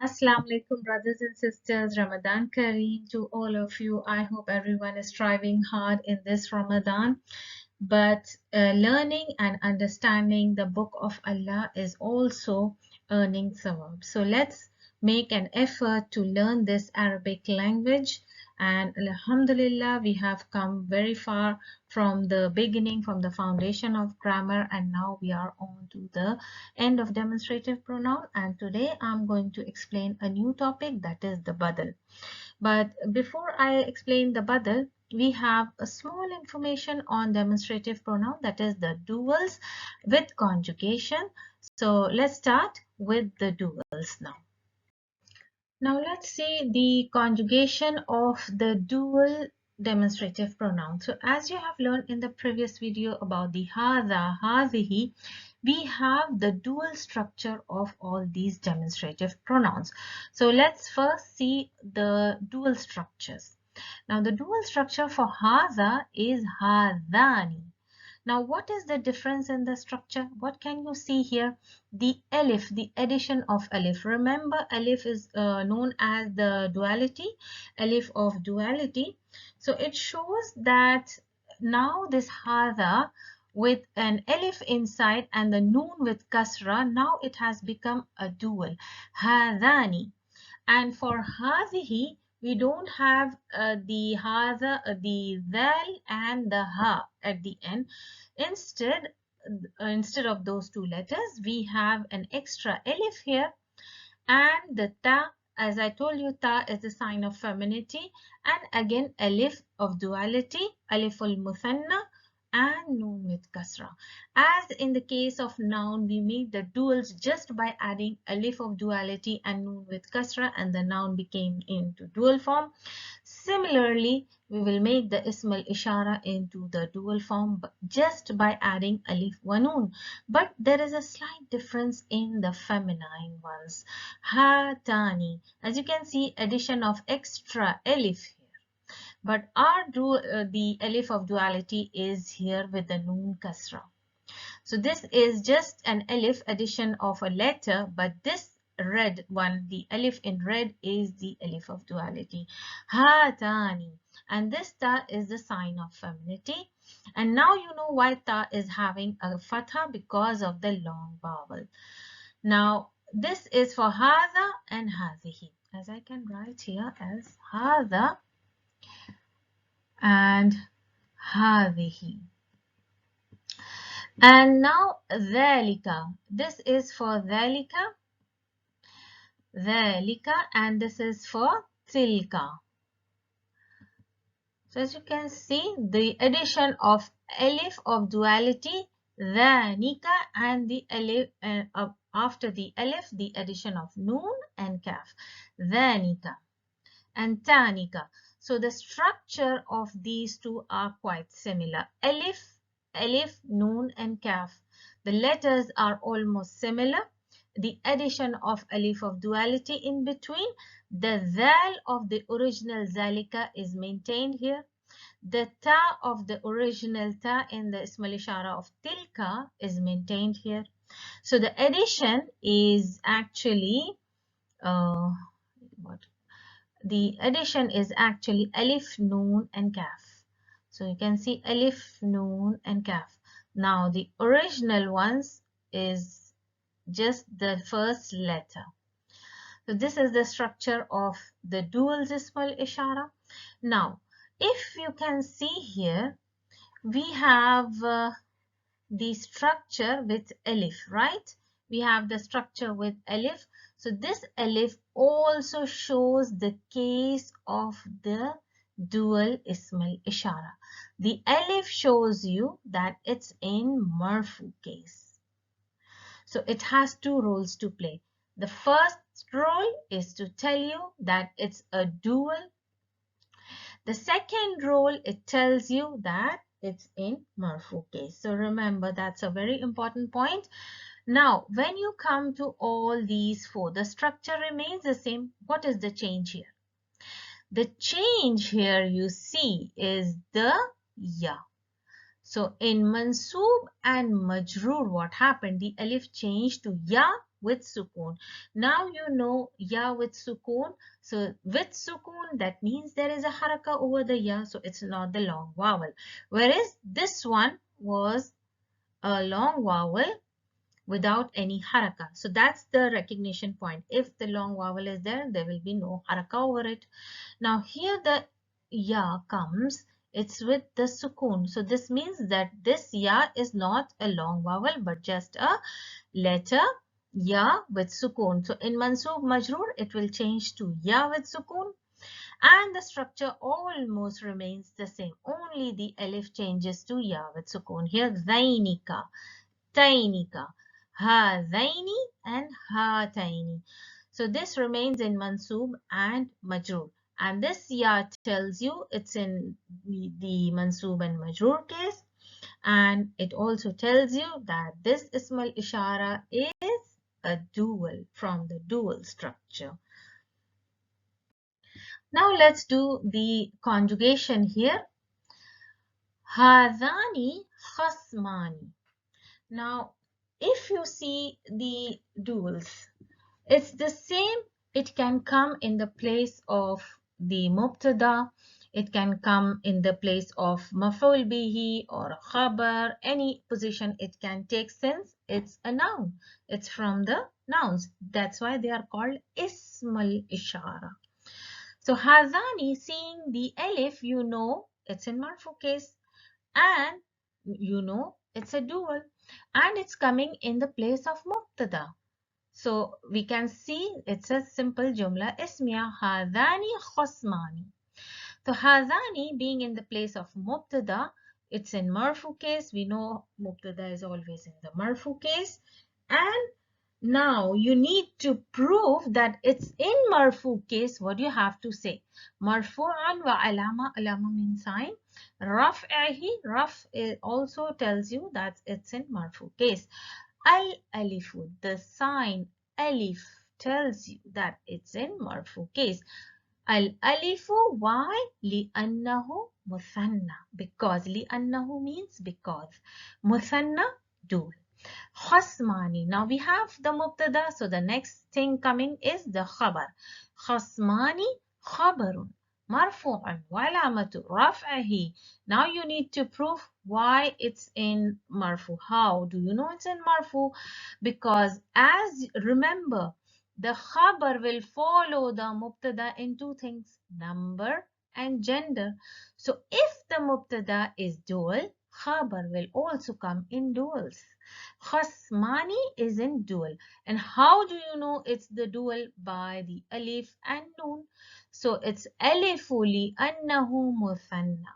Assalamu alaikum, brothers and sisters. Ramadan Kareem to all of you. I hope everyone is striving hard in this Ramadan. But learning and understanding the book of Allah is also earning sawab. So let's make an effort to learn this Arabic language. And Alhamdulillah, we have come very far from the beginning, from the foundation of grammar, and now we are on to the end of demonstrative pronoun. And today I'm going to explain a new topic, that is the badal. But before I explain the badal, we have a small information on demonstrative pronoun, that is the duals with conjugation. So let's start with the duals now. Now let's see the conjugation of the dual demonstrative pronoun. So as you have learned in the previous video about the hadha, hadhihi, we have the dual structure of all these demonstrative pronouns. So let's first see the dual structures. Now the dual structure for hadha is hadhani. Now, what is the difference in the structure? What can you see here? The alif, the addition of alif. Remember, alif is known as the duality, alif of duality. So it shows that now this hadha with an alif inside and the noon with kasra, now it has become a dual, hadhani. And for hadhihi, we don't have the hadha, the dhal and the ha at the end. Instead of those two letters, we have an extra alif here, and the ta, as I told you, ta is a sign of femininity, and again alif of duality, alif al muthanna, and noon with kasra. As in the case of noun, we made the duals just by adding alif of duality and noon with kasra, and the noun became into dual form. Similarly, we will make the ism al ishara into the dual form just by adding alif wa noon. But there is a slight difference in the feminine ones. Hatani. As you can see, addition of extra alif here. But the alif of duality is here with the noon kasra. So this is just an alif addition of a letter, but this red one, the alif in red, is the alif of duality. Hatani. And this ta is the sign of femininity. And now you know why ta is having a fatha, because of the long vowel. Now this is for hadha and hadhihi, as I can write here as hadha and hadhihi. And now dhalika, this is for dhalika, and this is for tilka. So as you can see, the addition of alif of duality, dhanika, and the alif after the alif, the addition of noon and kaf, dhanika and tanika. So the structure of these two are quite similar. Alif, noon and kaf. The letters are almost similar. The addition of alif of duality in between. The dhal of the original zalika is maintained here. The ta of the original ta in the ism al-ishara of tilka is maintained here. So the addition is actually the addition is actually alif, noon and kaf. So you can see alif, noon and kaf. Now the original ones is just the first letter. So this is the structure of the dual ism al-ishara. Now if you can see here, we have the structure with alif, right? We have the structure with alif. So this alif also shows the case of the dual ism al-ishara. The alif shows you that it's in marfu case. So it has two roles to play. The first role is to tell you that it's a dual. The second role, it tells you that it's in marfu case. So remember, that's a very important point. Now, when you come to all these four, the structure remains the same. What is the change here? The change here you see is the ya. So in mansoob and majroor, what happened? The alif changed to ya with sukoon. Now you know ya with sukoon. So with sukoon, that means there is a haraka over the ya, so it's not the long vowel. Whereas this one was a long vowel without any haraka. So that's the recognition point. If the long vowel is there, there will be no haraka over it. Now here the ya comes, it's with the sukoon. So this means that this ya is not a long vowel but just a letter ya with sukoon. So in mansoob majroor, it will change to ya with sukoon, and the structure almost remains the same. Only the alif changes to ya with sukoon. Here zainika, tainika, hadaini and hataini. So this remains in mansoob and majroor. And this ya tells you it's in the mansoob and majroor case. And it also tells you that this ismal ishara is a dual, from the dual structure. Now let's do the conjugation here. Hadani khasmani. Now, if you see the duals, it's the same. It can come in the place of the mubtada. It can come in the place of maf'ul bihi or khabar, any position it can take since it's a noun. It's from the nouns. That's why they are called ismal ishara. So hazani, seeing the alif, you know it's in marfu case, and you know it's a dual, and it's coming in the place of mubtada. So we can see it's a simple jumla ismiya, hadani khasmani. So hadani being in the place of mubtada, it's in marfu case. We know mubtada is always in the marfu case. And now you need to prove that it's in marfu case. What do you have to say? Marfu'an wa alama. Alama means sign. Raf'ahi. Raf also tells you that it's in marfu case. Al alifu, the sign alif tells you that it's in marfu case. Al alifu, why? Li'annahu muthanna. Because li'annahu means because. Muthanna, dual. Khasmani. Now we have the mubtada, so the next thing coming is the khabar. Khasmani khabarun marfu'an wa alamatu raf'ahi. Now you need to prove why it's in marfu. How do you know it's in marfu? Because as remember, the khabar will follow the mubtada in two things, number and gender. So if the mubtada is dual, khabar will also come in duals. Khasmani is in dual. And how do you know it's the dual? By the alif and noon. So it's alifuli annahu muthanna.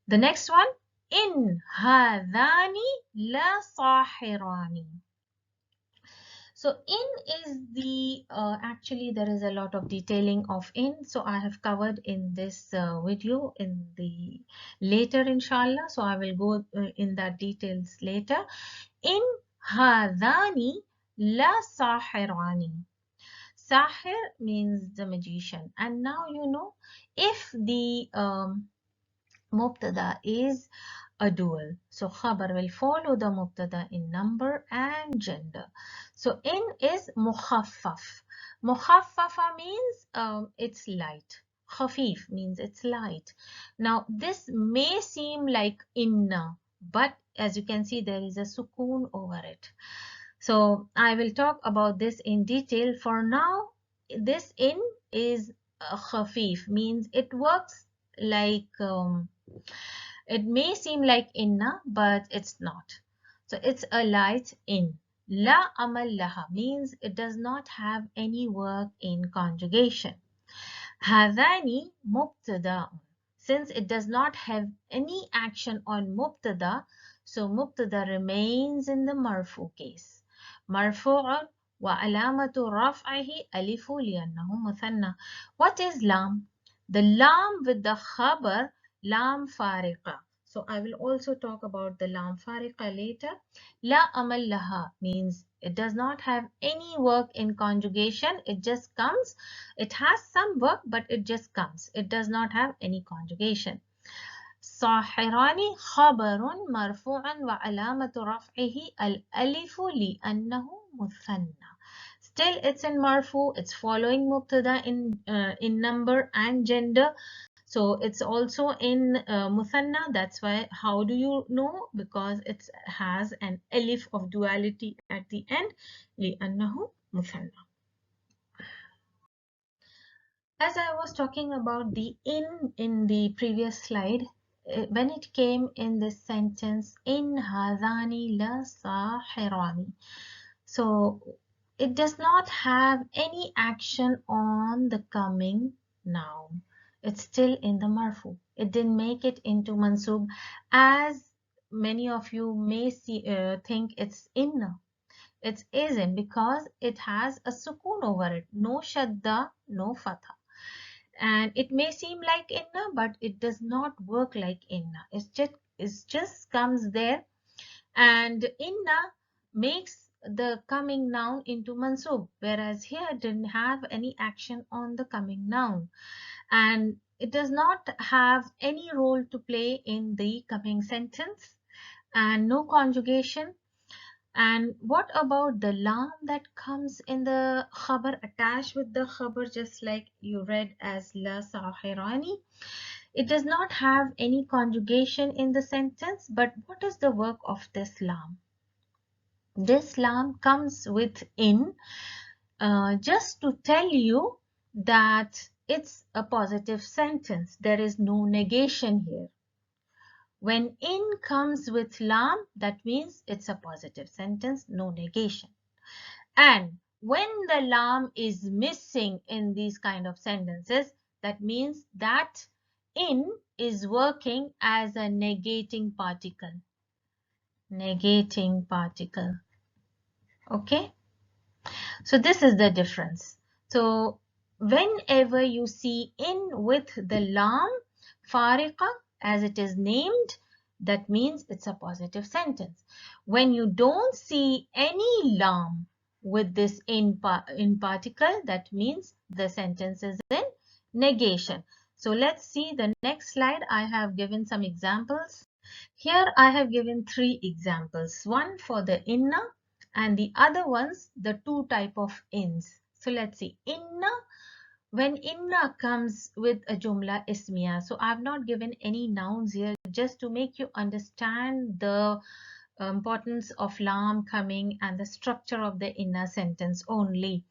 The next one, in hadani la sahirani. So in is the, actually there is a lot of detailing of in. So I have covered in this video in the later inshallah. So I will go in that details later. In hadani la sahirani. Sahir means the magician. And now you know if the mubtada is a dual, so khabar will follow the mubtada in number and gender. So in is mukhaffaf. Mukhaffafa means it's light. Khafif means it's light. Now this may seem like inna, but as you can see there is a sukoon over it. So I will talk about this in detail. For now, this in is khafif, means it works like it may seem like inna, but it's not. So it's a light in. La amal laha means it does not have any work in conjugation. Hadani mubtada. Since it does not have any action on mubtada, so mubtada remains in the marfu case. Marfu'un wa alamatu raf'ihi alifu li'annahu muthanna. What is lam? The lam with the khabar, lam fariqa. So I will also talk about the lam fariqa later. La amal laha means it does not have any work in conjugation. It just comes. It has some work, but it just comes. It does not have any conjugation. صاحران خبر مرفوع وعلامة رفعه الألف لأنه مثنى. Still it's in marfu, it's following mubtada in number and gender. So it's also in muthanna. That's why, how do you know? Because it has an alif of duality at the end. لأنه مثنى. As I was talking about the in the previous slide, when it came in this sentence, in hadani la sahirani, so it does not have any action on the coming noun. It's still in the marfu. It didn't make it into mansub, as many of you may think it's inna. It isn't, because it has a sukoon over it. No shadda, no fatha. And it may seem like inna, but it does not work like inna. It just comes there, and inna makes the coming noun into mansub, whereas here it didn't have any action on the coming noun, and it does not have any role to play in the coming sentence, and no conjugation. And what about the lam that comes in the khabar, attached with the khabar, just like you read as la sahirani? It does not have any conjugation in the sentence, but what is the work of this lam? This lam comes with in, just to tell you that it's a positive sentence. There is no negation here. When in comes with lam, that means it's a positive sentence, no negation. And when the lam is missing in these kind of sentences, that means that in is working as a negating particle. Negating particle. Okay. So this is the difference. So whenever you see in with the lam fariqa, as it is named, that means it's a positive sentence. When you don't see any lam with this in particle, that means the sentence is in negation. So let's see the next slide. I have given some examples. Here I have given 3 examples, one for the inna and the other ones the 2 type of ins. So let's see. Inna, when inna comes with a jumla ismiya, so I have not given any nouns here, just to make you understand the importance of lam coming and the structure of the inna sentence only.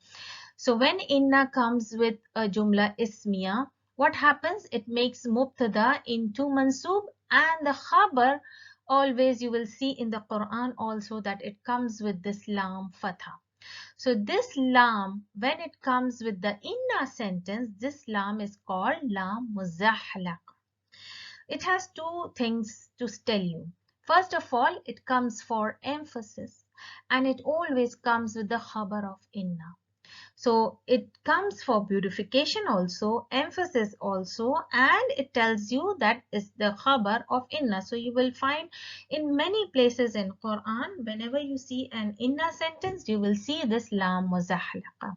So when inna comes with a jumla ismiya, what happens? It makes mubtada into mansub, and the khabar, always you will see in the Quran also that it comes with this lam fatha. So this lam, when it comes with the inna sentence, this lam is called lam muzahlaq. It has 2 things to tell you. First of all, it comes for emphasis, and it always comes with the khabar of inna. So it comes for beautification also, emphasis also, and it tells you that is the khabar of inna. So you will find in many places in Quran, whenever you see an inna sentence, you will see this lam muzahlaqa.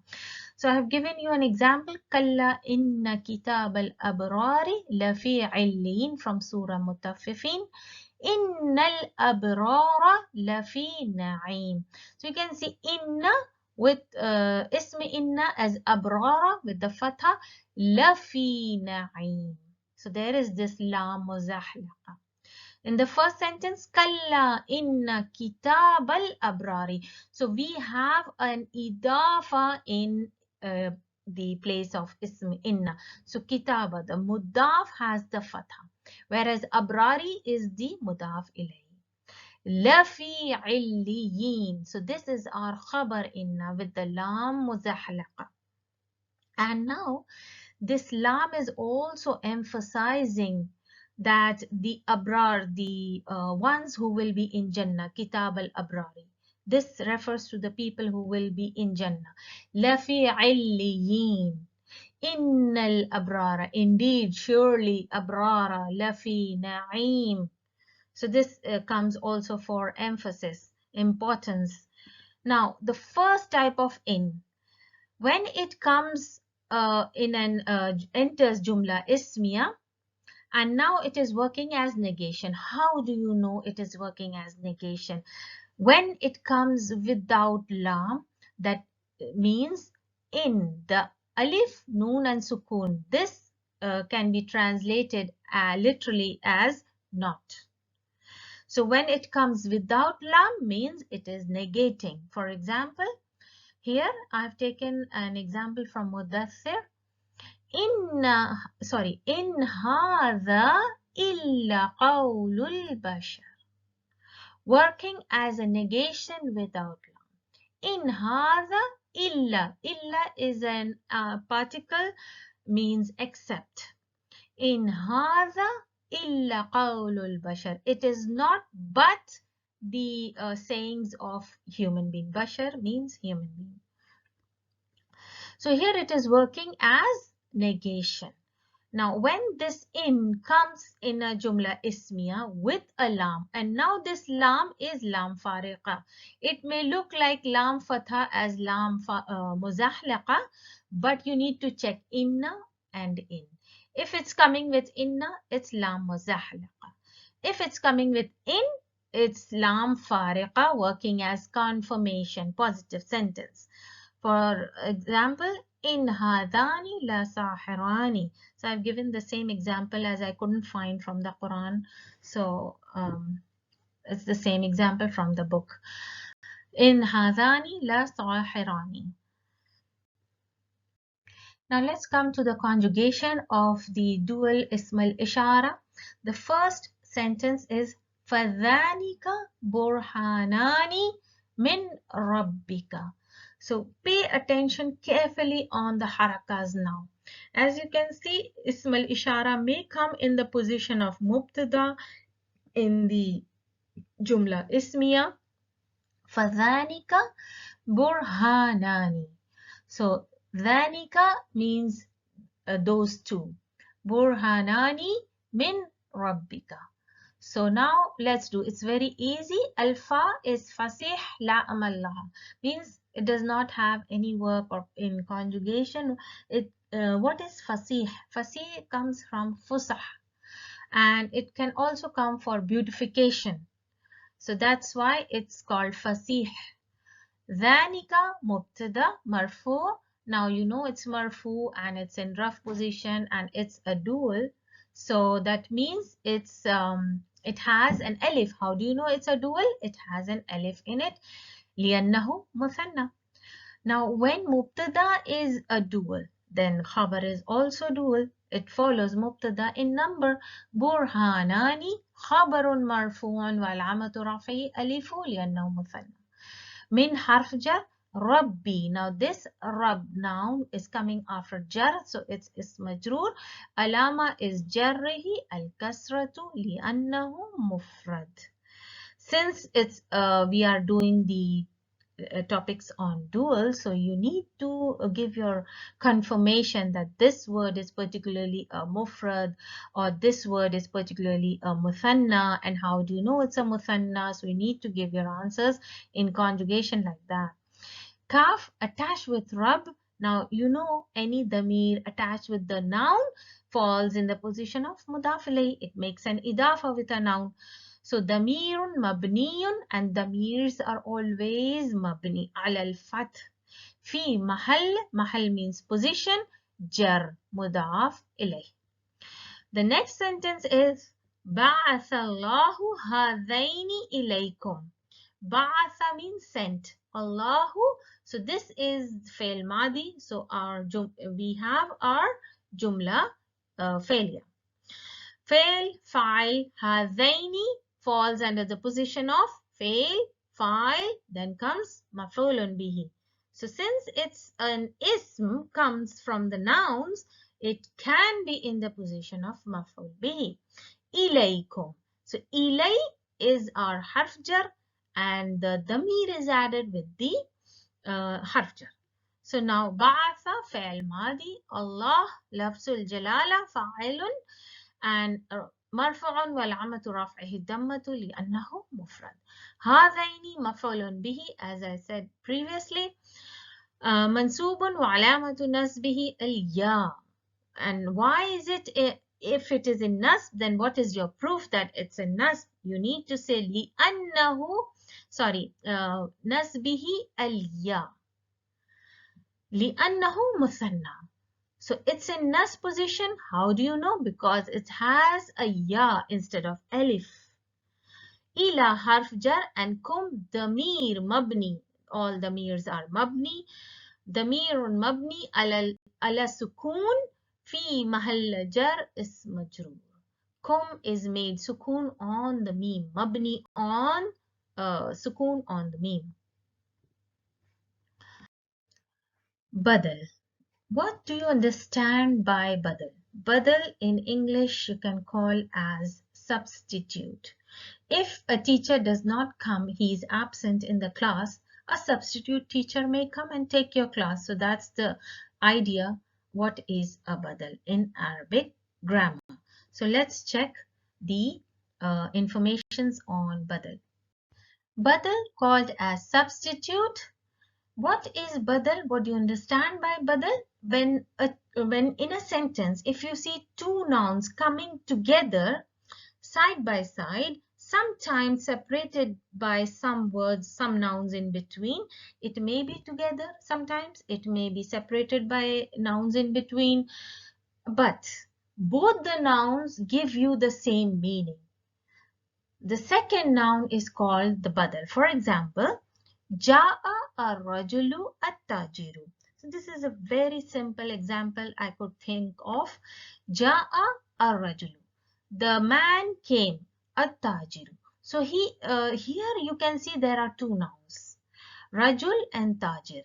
So I have given you an example. Kalla inna kitab al-abrari lafi illin from Surah Mutaffifin. Innal abrara lafi na'im. So you can see inna with ism inna as abrara with the fatha, lafi na'im. So there is this lam muzahlaqa. In the first sentence, kalla inna kitab al-abrari. So we have an idafa in the place of ism inna. So kitaba, the mudaf, has the fatha, whereas abrari is the mudaf ilayhi. Lafi illiyin. So this is our khabar inna with the lam muzahlaqa. And now this lam is also emphasizing that the abrar, the ones who will be in Jannah, kitab al-abrari. This refers to the people who will be in Jannah. Lafi illiyin. Innal abrara. Indeed, surely abrara. Lafi na'im. So this comes also for emphasis, importance. Now, the first type of in, when it comes in an enters jumla ismiya, And now it is working as negation. How do you know it is working as negation? When it comes without lam, that means in. The alif, noon and sukoon, this can be translated literally as not. So when it comes without lam means it is negating. For example, here I've taken an example from Mudaththir. In hadha illa qawlul bashar. Working as a negation without lam. In hadha illa. Illa is an particle, means except. In hadha illa qawlul bashar. It is not but the sayings of human being. Bashar means human being. So here it is working as negation. Now when this in comes in a jumla ismiya with a lam, and now this lam is lam fariqa. It may look like lam fatha as lam muzahlaqa, but you need to check inna and in. If it's coming with inna, it's lam muzahlaqa. If it's coming with in, it's lam fariqa, working as confirmation, positive sentence. For example, in hadani la sahirani. So I've given the same example as I couldn't find from the Quran. So it's the same example from the book. In hadani la sahirani. Now let's come to the conjugation of the dual ism al-ishara. The first sentence is فَذَلِكَ بُرْهَانَانِ مِنْ رَبِّكَ. So pay attention carefully on the harakas now. As you can see, ism al-ishara may come in the position of mubtada in the jumla ismiya. فَذَلِكَ بُرْهَانَانِ. So ذَلِكَ means those two. Burhanani min rabbika. So now let's do. It's very easy. Alfa is fasih la amallaha. Means it does not have any work or in conjugation. What is fasih? Fasih comes from fusah, and it can also come for beautification. So that's why it's called fasih. Dhanika mubtada marfu. Now you know it's marfu and it's in rough position and it's a dual. So that means it has an alif. How do you know it's a dual? It has an alif in it. لأنه مثنى. Now when mubtada is a dual, then khabar is also dual. It follows mubtada in number. Burhanani khabarun marfu'un wal amatu rafi'i alifu لأنه مثنى. Min harf jar rabbi. Now this rab noun is coming after jar, so it's majroor. Alama is jarrihi al kasratu li'annahu mufrad. Since it's we are doing the topics on dual, so you need to give your confirmation that this word is particularly a mufrad or this word is particularly a muthanna. And how do you know it's a muthanna? So you need to give your answers in conjugation like that. Kaf attached with rab. Now you know any damir attached with the noun falls in the position of mudaf ilayh. It makes an idafa with a noun. So damirun mabniyun, and damirs are always mabni ala al-fath. Fi mahal means position, jar mudaf ilayh. The next sentence is ba'atha Allahu hadaini ilaykum. Ba'atha means sent. Allahu, so this is fail madi. So we have our jumla failure. Fail, fa'il, hadaini falls under the position of fail, fa'il, then comes maf'ulun bihi. So since it's an ism comes from the nouns, it can be in the position of maf'ul bihi. Ilaykum. So ilay is our harf jar and the damir is added with the harf jar. So now ba'atha fa'il madi, Allah lafzul jalala fa'ilun, and مرفوع والعمة رفعه الضمة لأنه مفرد. هذين مفعول به, as I said previously. منصوب وعلامة نصبه الياء. And why is it if it is in nasb, then what is your proof that it's in nasb? You need to say li'annahu, sorry, nasbihi al-ya. Li'annahu muthanna. So it's in nasb position. How do you know? Because it has a ya instead of alif. Ila harf jar and kum damir mabni. All damirs are mabni. Damirun mabni ala sukun fi mahall jar is majroor. Kum is made sukun on the meme. Mabni on sukun on the meme. Badal. What do you understand by badal? Badal in English you can call as substitute. If a teacher does not come, he is absent in the class, a substitute teacher may come and take your class. So that's the idea. What is a badal in Arabic grammar? So let's check the informations on badal. Badal called as substitute. What is badal? What do you understand by badal? When in a sentence, if you see two nouns coming together side by side, sometimes separated by some words, some nouns in between, it may be together, sometimes it may be separated by nouns in between, but both the nouns give you the same meaning. The second noun is called the badal. For example, Ja'a ar-rajulu at-tajiru. So this is a very simple example I could think of. Ja'a ar-rajulu. The man came. At-tajiru. So here you can see there are two nouns. Rajul and tajir.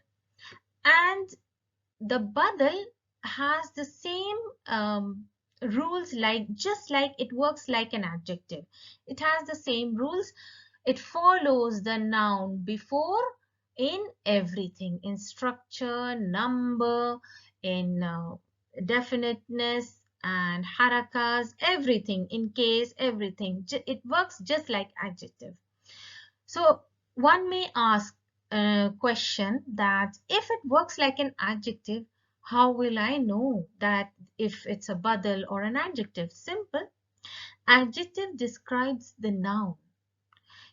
And the badal has the same rules, just like it works like an adjective. It has the same rules. It follows the noun before in everything, in structure, number, in definiteness and harakas, everything, in case, everything. It works just like adjective. So one may ask a question that if it works like an adjective, how will I know that if it's a badal or an adjective? Simple. Adjective describes the noun.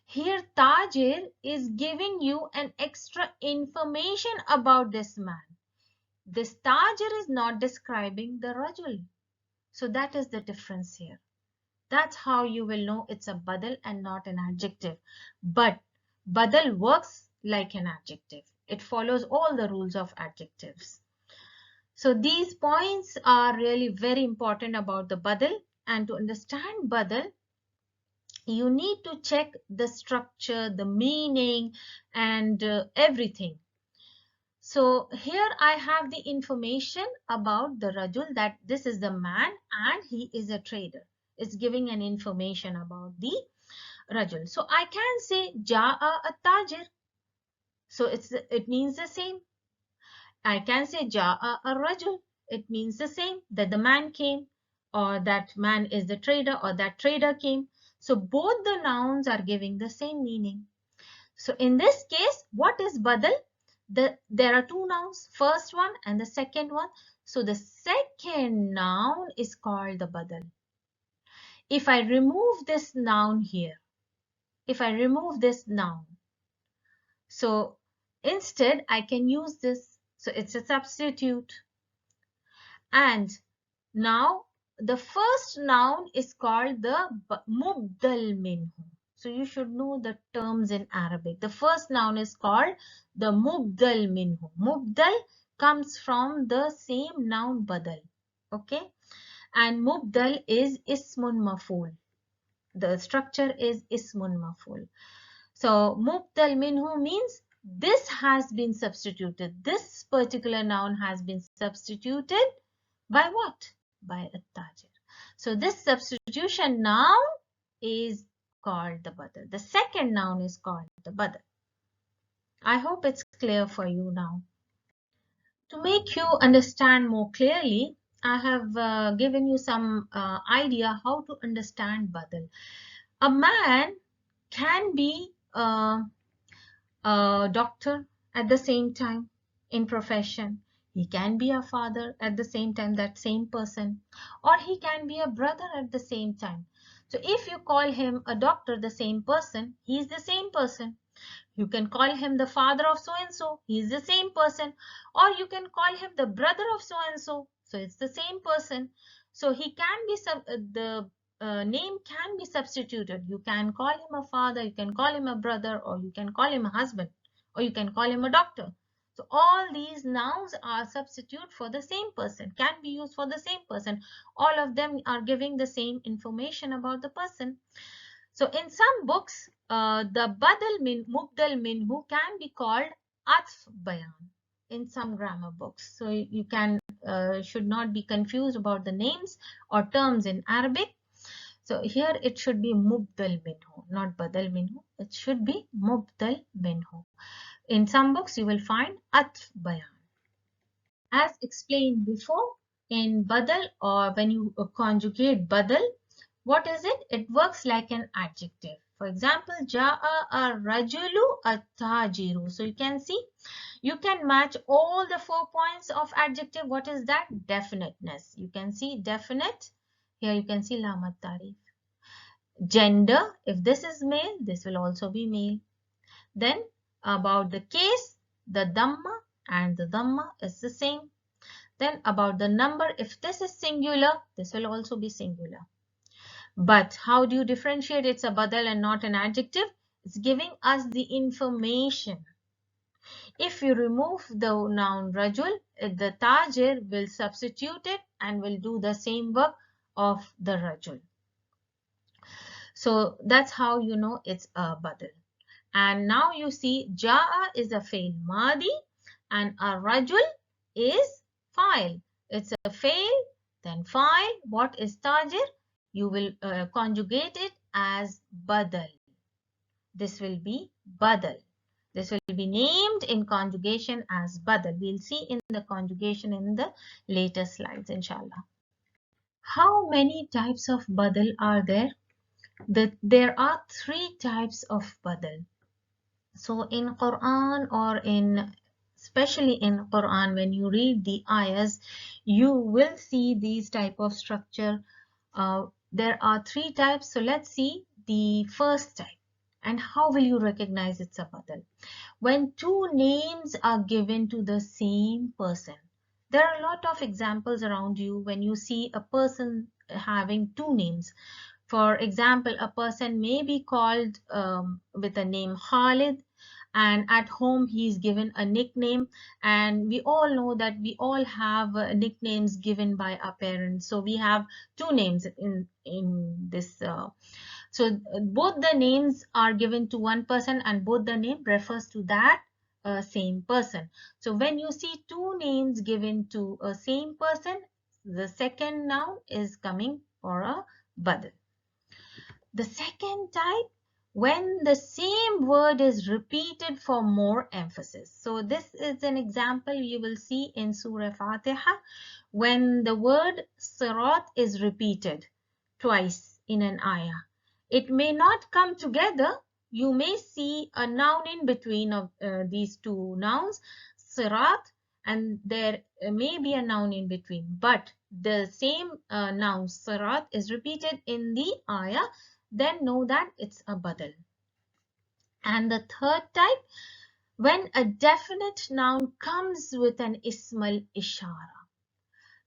Here Tajir is giving you an extra information about this man. This Tajir is not describing the Rajul. So that is the difference here. That's how you will know it's a badal and not an adjective. But badal works like an adjective. It follows all the rules of adjectives. So these points are really very important about the badal. And to understand badal, you need to check the structure, the meaning, and everything. So here I have the information about the Rajul, that this is the man and he is a trader. It's giving an information about the Rajul. So I can say Ja'a at-tajir. So it means the same. I can say Ja'a ar-rajul. It means the same, that the man came, or that man is the trader, or that trader came. So both the nouns are giving the same meaning. So in this case, what is badal? There are two nouns, first one and the second one. So the second noun is called the badal. If I remove this noun here, so instead I can use this. So it's a substitute. And now the first noun is called the mubdal minhu. So you should know the terms in Arabic. The first noun is called the mubdal minhu. Mubdal comes from the same noun badal. Okay. And mubdal is ismun maful. The structure is ismun maful. So mubdal minhu means this has been substituted. This particular noun has been substituted by what? By at-tajir. So this substitution noun is called the badal. The second noun is called the badal. I hope it's clear for you now. To make you understand more clearly, I have given you some idea how to understand badal. A man can be a doctor at the same time in profession. He can be a father at the same time, that same person, or he can be a brother at the same time. So if you call him a doctor, the same person, he is the same person. You can call him the father of so and so, he is the same person, or you can call him the brother of so and so, so it's the same person. So he can be the name can be substituted. You can call him a father, you can call him a brother, or you can call him a husband, or you can call him a doctor. So all these nouns are substitute for the same person, can be used for the same person. All of them are giving the same information about the person. So in some books, the mubdal minhu can be called atf bayan in some grammar books. So you can should not be confused about the names or terms in Arabic. So here it should be mubdal minhu, not badal minhu. It should be mubdal minhu. In some books you will find atf bayan. As explained before, in badal, or when you conjugate badal, what is it? It works like an adjective. For example, Ja'a ar-rajulu at-tajiru. So you can see, you can match all the 4 points of adjective. What is that? Definiteness. You can see definite. Here you can see lamat tarif. Gender, if this is male, this will also be male. Then about the case, the dhamma and the dhamma is the same. Then about the number, if this is singular, this will also be singular. But how do you differentiate it's a badal and not an adjective? It's giving us the information. If you remove the noun rajul, the tajir will substitute it and will do the same work of the rajul. So that's how you know it's a badal. And now you see Ja'a is a fail madi and a rajul is fa'il. It's a fail, then fa'il. What is tajir? You will conjugate it as badal. This will be badal. This will be named in conjugation as badal. We'll see in the conjugation in the later slides, inshallah. How many types of badal are there? There are 3 types of badal. So in Quran, or especially in Quran, when you read the ayahs, you will see these type of structure. There are 3 types. So let's see the first type. And how will you recognize it's a badal? When 2 names are given to the same person. There are a lot of examples around you when you see a person having 2 names. For example, a person may be called with the name Khalid, and at home he is given a nickname, and we all know that we all have nicknames given by our parents. So we have 2 names in this. So both the names are given to one person, and both the name refers to that same person. So when you see 2 names given to a same person, the second noun is coming for a badal. The second type, when the same word is repeated for more emphasis. So this is an example you will see in Surah Fatiha, when the word sirat is repeated twice in an ayah. It may not come together. You may see a noun in between of these 2 nouns, sirat, and there may be a noun in between. But the same noun, sirat, is repeated in the ayah, then know that it's a badal. And the third type, when a definite noun comes with an ismal ishara.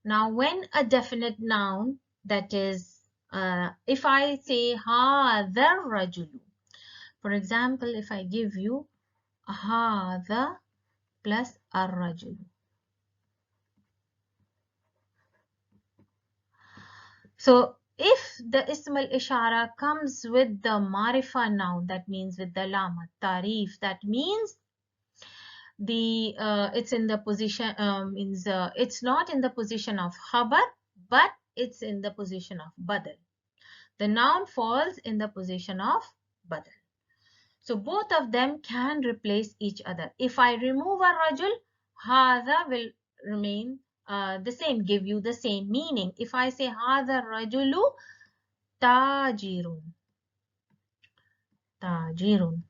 Now, when a definite noun, that is, if I say hadha rajulu, for example, if I give you hadha plus ar-rajulu. So if the ismal ishara comes with the marifa noun, that means with the lama tarif, that means the it's in the position it's not in the position of khabar, but it's in the position of badal. The noun falls in the position of badal. So both of them can replace each other. If I remove a rajul, hadha will remain the same, give you the same meaning. If I say hadha rajulu tajirun, tajirun.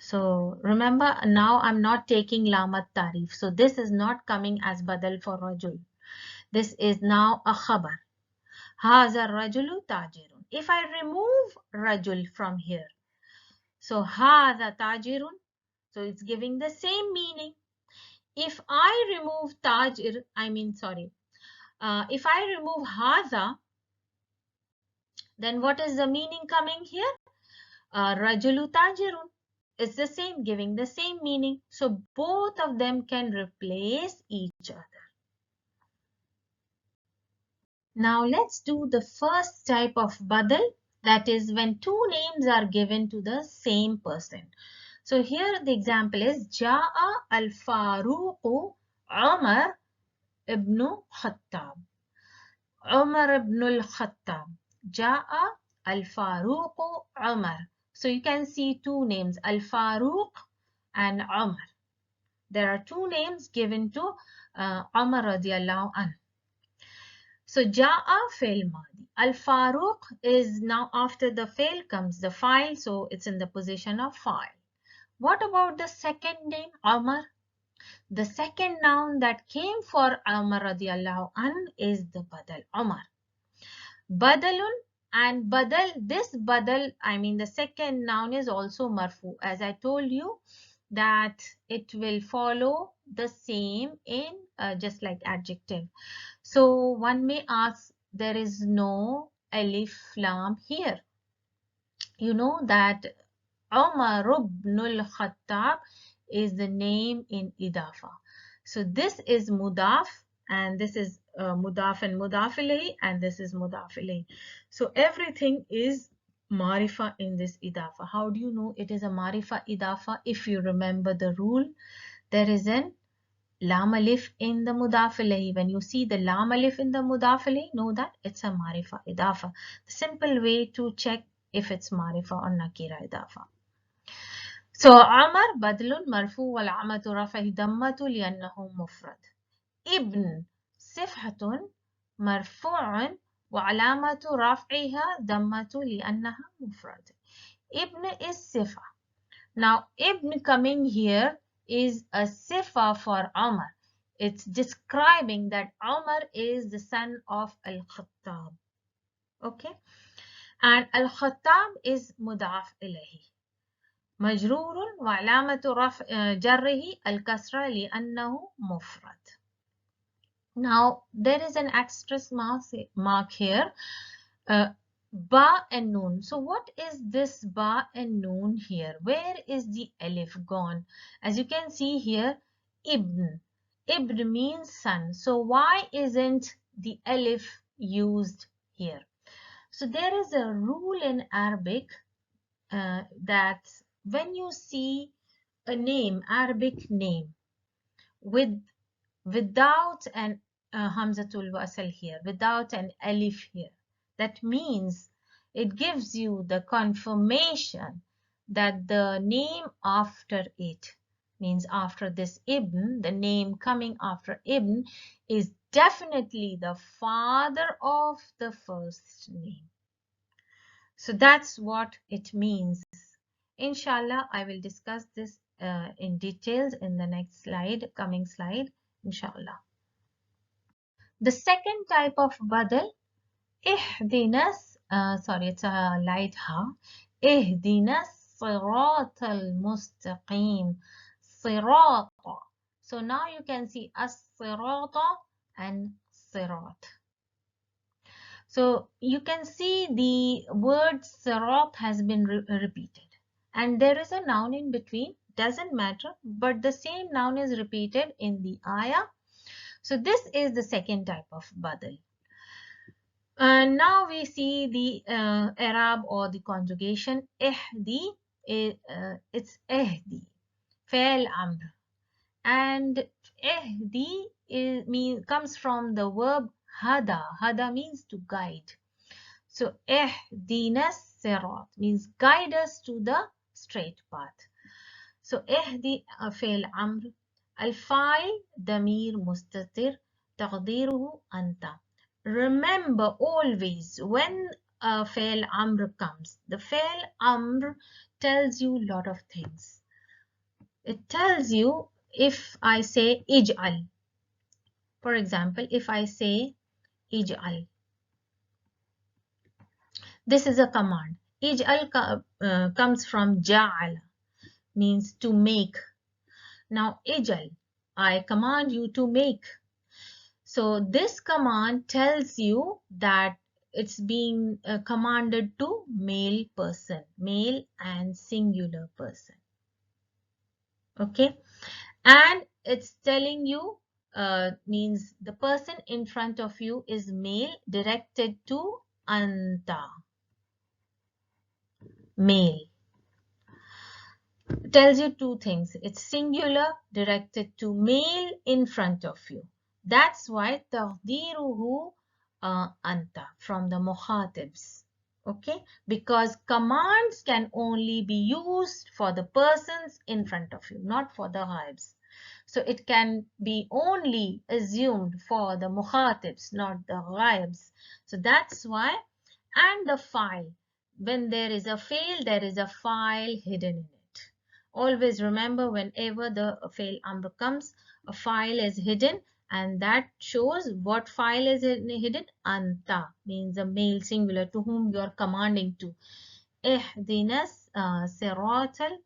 So remember, now I'm not taking lamat tarif. So this is not coming as badal for rajul. This is now a khabar. Haza rajulu tajirun. If I remove rajul from here, so haza tajirun, so it's giving the same meaning. If I remove tajir, if I remove haza, then what is the meaning coming here? Rajulu tajirun. It's the same, giving the same meaning. So both of them can replace each other. Now let's do the first type of badal, that is when two names are given to the same person. So here the example is Ja'a al-Faruqu Umar ibn Khattab. Umar ibn al-Khattab. Ja'a al-Faruqu Umar. So you can see two names, Al-Faruq and Umar. There are two names given to Umar radiallahu anh. So Ja'a fail madi. Al-Faruq is now after the fail comes the file, so it's in the position of file. What about the second name, Umar? The second noun that came for Umar radiallahu anh is the Badal, Umar. Badalun and Badal, this Badal, the second noun is also marfu. As I told you that it will follow the same in just like adjective. So one may ask, there is no alif lam here. You know that Umar ibn al-Khattab is the name in idafa. So this is mudaf and this is mudaf and mudaf ilayhi, and this is mudaf ilayhi. So everything is marifa in this idafa. How do you know it is a marifa idafa? If you remember the rule, there is an lam alif in the mudaf ilayhi. When you see the lam alif in the mudaf ilayhi, know that it's a marifa idafa. The simple way to check if it's marifa or nakira idafa. So Amar badlun marfu wal amatu rafahi dammatu liannahu mufrad. Ibn sifhatun marfu'un wa alamatu raf'iha dammatu liannaha mufrad. Ibn is sifa. Now Ibn coming here is a sifa for Umar. It's describing that Umar is the son of Al-Khattab. Okay. And Al-Khattab is mudaf ilayhi. مجرور وعلامة جره الكسرة لأنه مفرد. Now there is an asterisk mark here, ba and noon. So what is this ba and noon here? Where is the alif gone? As you can see here, ibn. Ibn means son. So why isn't the alif used here? So there is a rule in Arabic that when you see a name, Arabic name, without an hamzatul wasl here, without an alif here, that means it gives you the confirmation that the name after it, means after this ibn, the name coming after ibn is definitely the father of the first name. So that's what it means. Inshallah, I will discuss this in details in the next slide, coming slide, inshallah. The second type of badal, ihdinas, it's a light ha, ihdinas sirat al-mustaqim, sirata. So now you can see as-sirata and sirat. So you can see the word sirat has been repeated. And there is a noun in between, doesn't matter, but the same noun is repeated in the ayah. So this is the second type of badal. Now we see the Arab or the conjugation. Ihdi, it's ihdi, fail amr. And ihdi comes from the verb hada. Hada means to guide. So ihdinas sirat means guide us to the straight path. So اهدي فعل أمر الفاعل ضمير مستتر تقديره أنت. Remember always when a فعل أمر comes, the فعل أمر tells you a lot of things. It tells you if I say ij'al. For example, if I say ij'al, this is a command. Ij'al comes from ja'ala, means to make. Now ij'al, I command you to make. So this command tells you that it's being commanded to male person, male and singular person. Okay, and it's telling you means the person in front of you is male, directed to anta, male. It tells you two things. It's singular, directed to male in front of you. That's why taqdiruhu anta from the muhatibs. Okay, because commands can only be used for the persons in front of you, not for the ghaibs. So it can be only assumed for the muhatibs, not the ghaibs. So that's why. And the file, when there is a fail, there is a file hidden in it. Always remember, whenever the fail amr comes, a file is hidden, and that shows what file is hidden. Anta means a male singular to whom you are commanding to. Ihdinas siratal,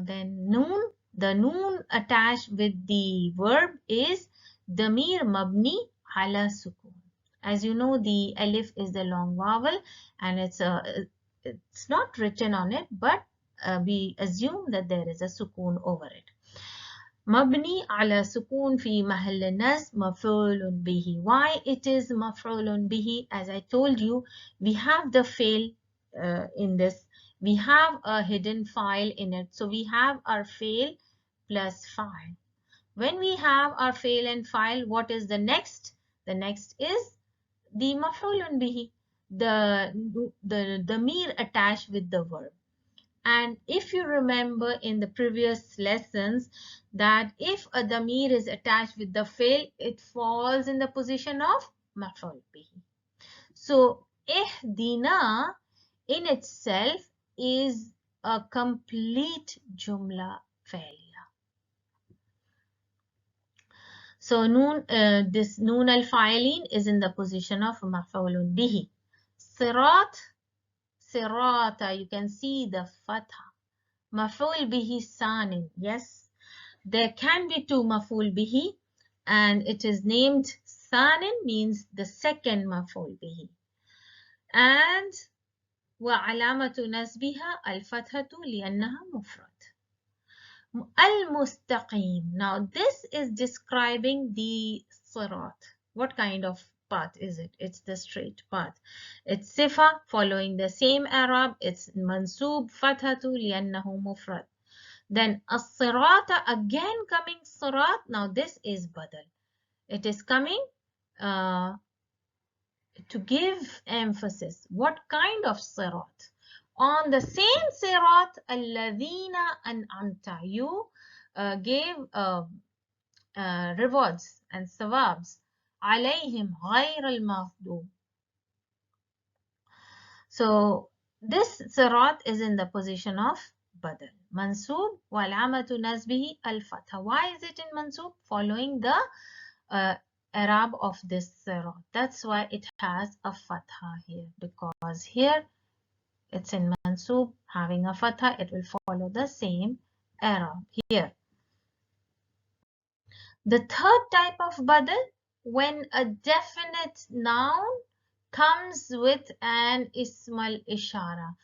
then noon. The noon attached with the verb is damir mabni ala sukun. As you know, the alif is the long vowel, and it's not written on it, but we assume that there is a sukoon over it. Mabni ala sukoon fi mahall nas maf'ulun bihi. Why it is maf'ulun bihi? As I told you, we have the fail in this. We have a hidden file in it. So we have our fail plus file. When we have our fail and file, what is the next? The next is the maf'ulun bihi, the damir attached with the verb. And if you remember in the previous lessons that if a damir is attached with the fail, it falls in the position of maf'ul bihi. So ihdina in itself is a complete jumla failure. So this noon al-fa'ilin is in the position of maf'ulun bihi. Sirat, sirata, you can see the fatha. Maf'ul bihi sanin, yes. There can be two maf'ul bihi, and it is named sanin, means the second maf'ul bihi. And wa alamatu nasbiha al-fathatu li'annaha mufrad. Al-mustaqim. Now this is describing the sirat. What kind of path is it? It's the straight path. It's sifa following the same Arab. It's mansub fathatu li'annahu mufrad. Then as-sirata, again coming sirat. Now this is badal. It is coming to give emphasis. What kind of sirat? On the same sirat, alladhina an'amta, you gave rewards and sawabs. Alayhim ghayr al-maghdub. So this sirat is in the position of badal. Mansub wal amatu nasbihi al-fatha. Why is it in mansub? Following the Arab of this sirat. That's why it has a fatha here, because here it's in mansub, having a fatha, it will follow the same Arab here. The third type of badal, when a definite noun comes with an ismal ishara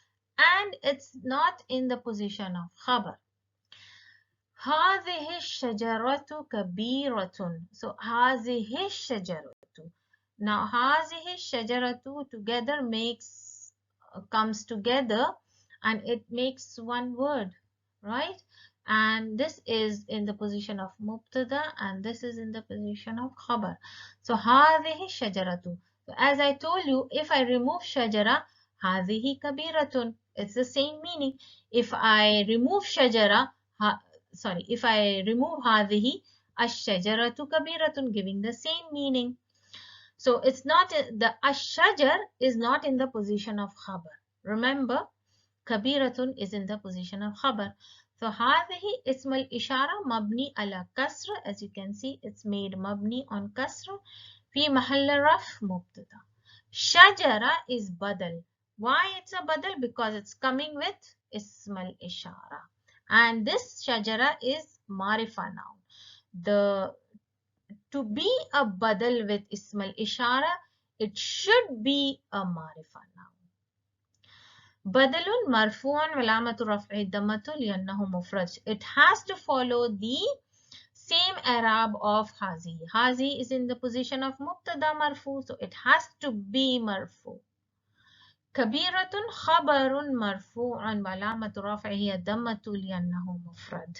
and it's not in the position of khabar. هذه الشجرة كبيرة. So هذه الشجرة. Now هذه الشجرة together comes together and it makes one word, right? And this is in the position of mubtada and this is in the position of khabar. So هذه الشجرة. So as I told you, if I remove shajara, هذه كبيرة, it's the same meaning. If I remove shajara, if I remove هذه, الشجرة كبيرة, giving the same meaning. So it's not, the ash-shajar is not in the position of khabar. Remember, kabiratun is in the position of khabar. So هذه اسم الإشارة مبني على كسر. As you can see, it's made مبني on كسر في محل رفع مبتدا. شجرة is بدل. Why it's a badal? Because it's coming with اسم الإشارة. And this شجرة is معرفة noun. To be a badal with اسم الإشارة, it should be a معرفة noun. بدل مرفوع علامة رفعه الضمة لأنه مفرد. It has to follow the same Arab of hazi. Hazi is in the position of مبتدا مرفوع, so it has to be مرفوع. كبيرة خبر مرفوع وعلامة رفعه الضمة لأنه مفرد.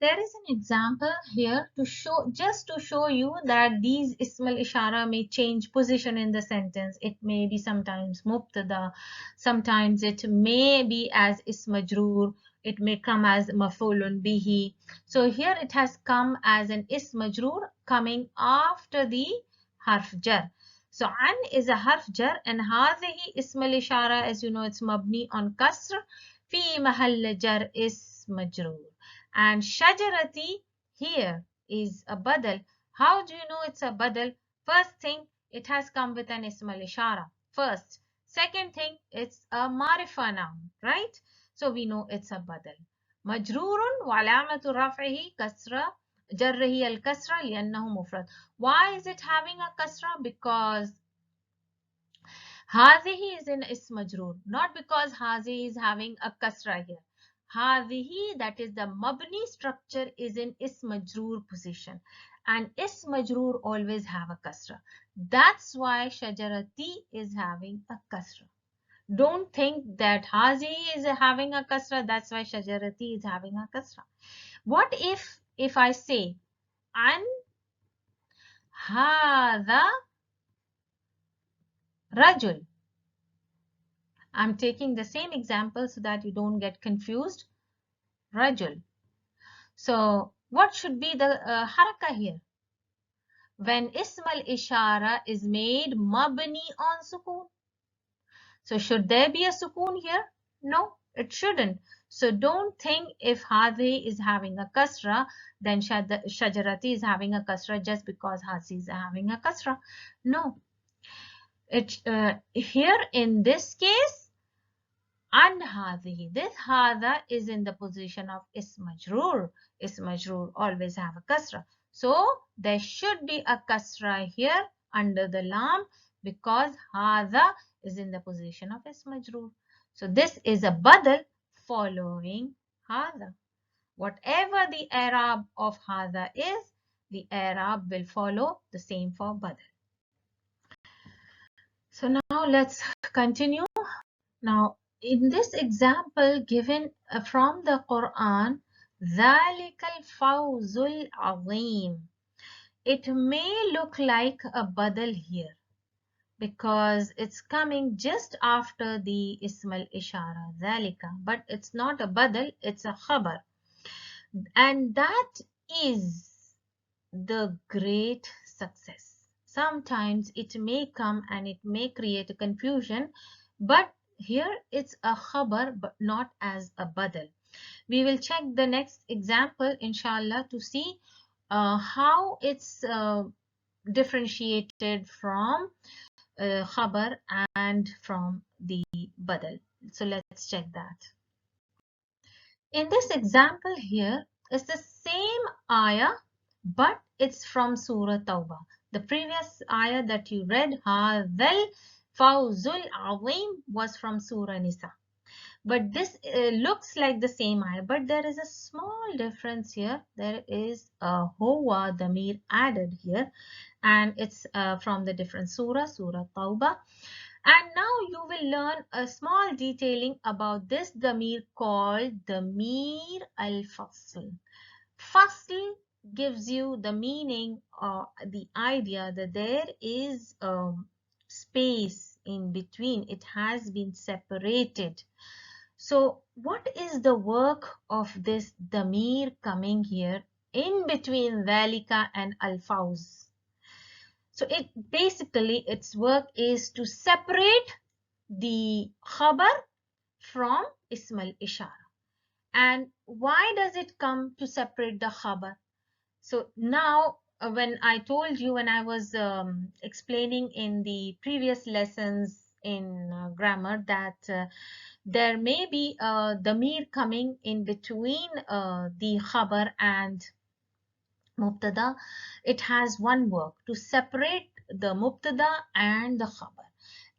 There is an example here to show, just to show you that these ism al-ishara may change position in the sentence. It may be sometimes mubtada, sometimes it may be as ism majroor, it may come as maf'ulun bihi. So here it has come as an ism majroor coming after the harf jar. So an is a harf jar and hadhihi ism al-ishara, as you know, it's mabni on kasr fi mahall jar ism majroor. And shajarati here is a badal. How do you know it's a badal? First thing, it has come with an ism al-ishara. First. Second thing, it's a marifa noun, right? So we know it's a badal. Majrurun wa alamatu raf'ihi kasra jarrihi al-kasra li'annahu mufrad. Why is it having a kasra? Because hazihi is in ism majroor, not because hazihi is having a kasra here. Hadhihi, that is the mabni structure, is in ism majroor position, and ism majroor always have a kasra. That's why shajarati is having a kasra. Don't think that hazihi is having a kasra, that's why shajarati is having a kasra. What if I say an hadha rajul? I'm taking the same example so that you don't get confused. Rajul. So what should be the haraka here? When ism al-ishara is made mabni on sukoon. So should there be a sukoon here? No, it shouldn't. So don't think if hadhi is having a kasra, then shajarati is having a kasra just because hazi is having a kasra. No. Here in this case, an hadhihi. This hadha is in the position of ism majroor. Ism majroor always have a kasra. So there should be a kasra here under the lam because hadha is in the position of ism majroor. So this is a badal following hadha. Whatever the Arab of hadha is, the Arab will follow the same for badal. So now let's continue. Now, in this example given from the Quran, ذَلِكَ الْفَوْزُ الْعَظِيمُ. It may look like a badal here because it's coming just after the ism al-ishara, ذَلِكَ. But it's not a badal, it's a khabar. And that is the great success. Sometimes it may come and it may create a confusion, but here it's a khabar but not as a badal. We will check the next example inshallah to see how it's differentiated from khabar and from the badal. So let's check that. In this example here is the same ayah but it's from Surah Tawbah. The previous ayah that you read, Hadhal Fawzul Azim, was from Surah Nisa. But this looks like the same ayah, but there is a small difference here. There is a Huwa Damir added here, and it's from the different Surah, Surah Tawbah. And now you will learn a small detailing about this Damir called Damir al-Fasl. Fasl gives you the meaning or the idea that there is space in between. It has been separated. So what is the work of this damir coming here in between dhalika and al-fawz? So it basically its work is to separate the khabar from ism al-ishara. And why does it come to separate the khabar? So now when I told you, when I was explaining in the previous lessons in grammar, that there may be a damir coming in between the khabar and mubtada. It has one work to separate the mubtada and the khabar,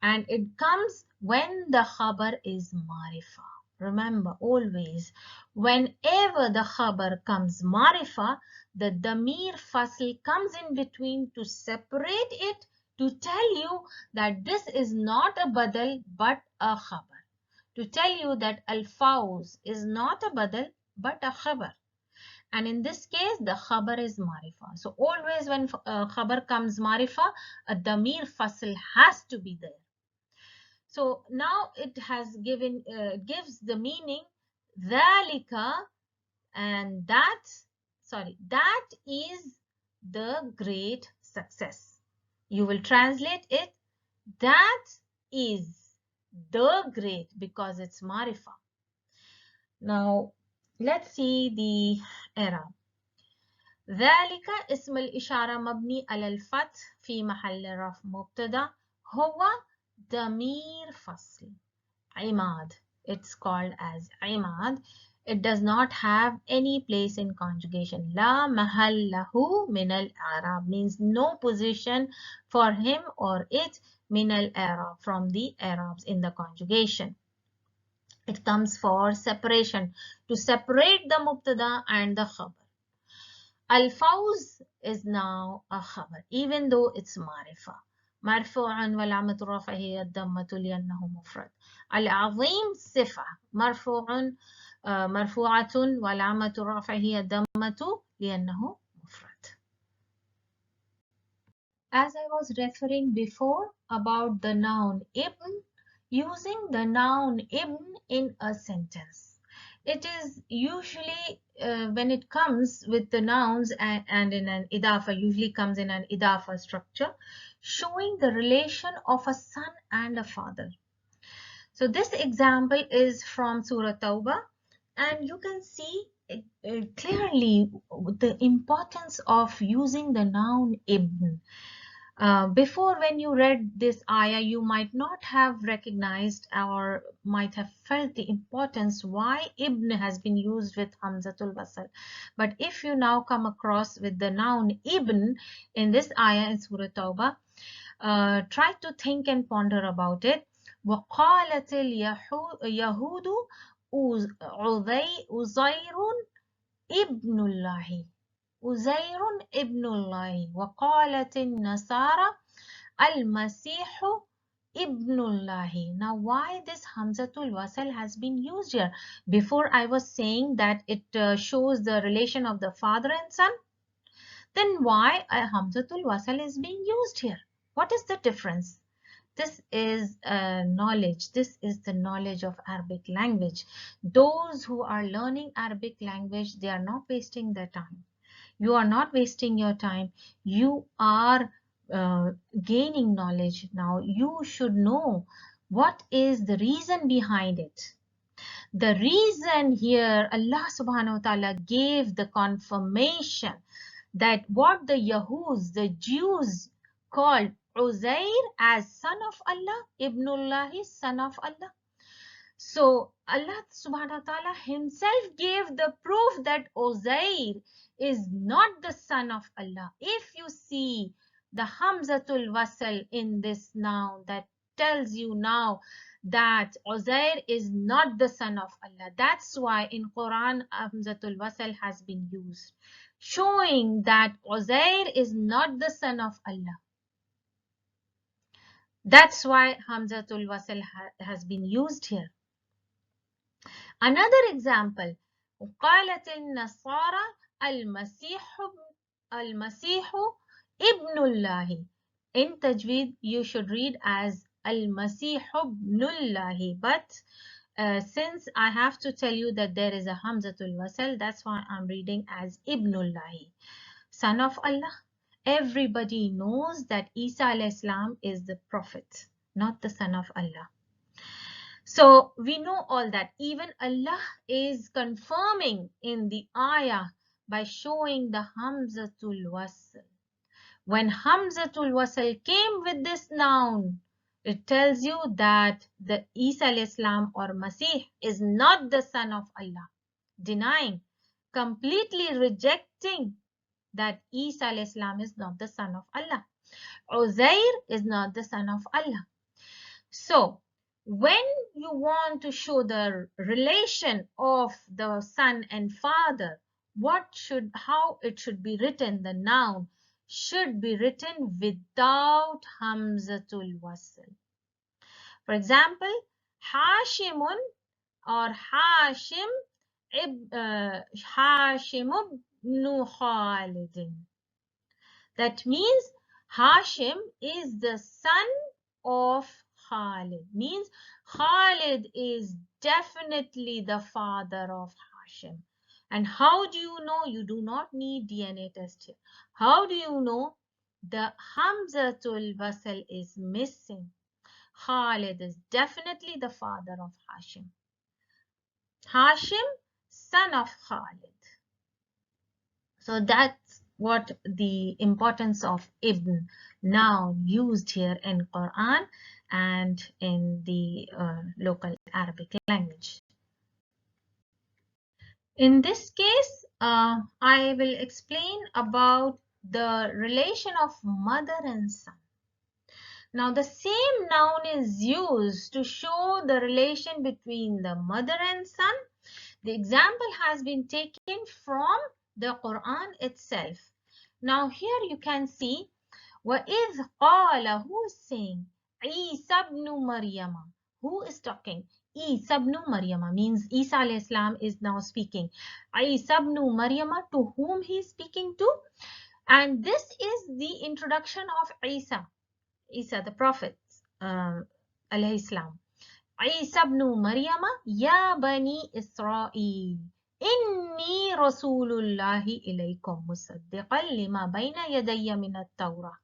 and it comes when the khabar is marifa. Remember, always whenever the khabar comes marifa, the damir fasl comes in between to separate it, to tell you that this is not a badal but a khabar, to tell you that al-fawz is not a badal but a khabar. And in this case, the khabar is marifa. So always when khabar comes marifa, a damir fasl has to be there. So now it has gives the meaning dhalika, and that is the great success. You will translate it, that is the great, because it's marifa. Now let's see the i'rab. ذلك اسم الإشارة مبني على الفتح في محل رفع مبتدأ هو ضمير فصل عماد. It's called as عماد. It does not have any place in conjugation. لا محل له من الإعراب means no position for him or it من الإعراب, from the إعرابs in the conjugation. It comes for separation, to separate the mubtada and the khabar. Al-fawz is now a khabar, even though it's marifa. مرفوع والعلامة الرفع هي الضمة لأنه مفرد. العظيم صفة مرفوع مرفوعة والعلامة الرفع هي الضمة لأنه مفرد. As I was referring before about the noun ibn, using the noun ibn in a sentence. It is usually when it comes with the nouns and in an idafa, usually comes in an idafa structure, showing the relation of a son and a father. So this example is from Surah Tawbah, and you can see clearly the importance of using the noun ibn. Before, when you read this ayah, you might not have recognized or might have felt the importance why ibn has been used with hamzatul wasl. But if you now come across with the noun ibn in this ayah in Surah Tawbah, try to think and ponder about it. وَقَالَتِ الْيَهُودُ عُزَيْرٌ ابن الله عزير ابن الله وقالت النصارى المسيح ابن الله. Now why this hamzatul wasl has been used here? Before I was saying that it shows the relation of the father and son. Then why a hamzatul wasl is being used here? What is the difference? This is knowledge. This is the knowledge of Arabic language. Those who are learning Arabic language, they are not wasting their time. You are not wasting your time. You are gaining knowledge. Now you should know what is the reason behind it. The reason here, Allah subhanahu wa ta'ala gave the confirmation that what the Yahuds, the Jews, called Uzair as son of Allah, Ibnullah, son of Allah. So Allah subhanahu wa ta'ala himself gave the proof that Uzair is not the son of Allah. If you see the hamzatul wasl in this noun, that tells you now that Uzair is not the son of Allah. That's why in Quran hamzatul wasl has been used, showing that Uzair is not the son of Allah. That's why hamzatul wasl has been used here. Another example, قالت النصارى المسيح ابن الله. In Tajweed, you should read as المسيح ابن الله. But since I have to tell you that there is a hamzatul wasl, that's why I'm reading as Ibnullah, son of Allah. Everybody knows that Isa alayhi salam is the prophet, not the son of Allah. So we know all that. Even Allah is confirming in the ayah by showing the Hamzatul Wasl. When Hamzatul Wasl came with this noun, it tells you that the Isa alayhi salam or Masih is not the son of Allah, denying, completely rejecting that Isa alayhi salam is not the son of Allah. Uzair is not the son of Allah. So when you want to show the relation of the son and father, how it should be written, the noun should be written without Hamzatul Wasl. For example, Hashimun or Hashim Hashim ibn Khalidin. That means Hashim is the son of Khalid. Means Khalid is definitely the father of Hashim. And how do you know? You do not need DNA test here. How do you know? The Hamzatul Wasl is missing. Khalid is definitely the father of Hashim. Hashim, son of Khalid. So that's what the importance of ibn, noun, used here in Quran and in the local Arabic language. In this case, I will explain about the relation of mother and son. Now the same noun is used to show the relation between the mother and son. The example has been taken from the Quran itself. Now here you can see وَإِذْ قَالَ, who is saying? عِيسَى ibn Maryam. Who is talking? Isa ibn Maryam means Isa alayhi salam is now speaking. Isa ibn Maryam, to whom he is speaking to? And this is the introduction of Isa, the prophet alayhi salam. عيسى ابن مريم يا بني إسرائيل إني رسول الله إليكم مصدقا لما بين يدي من التوراة.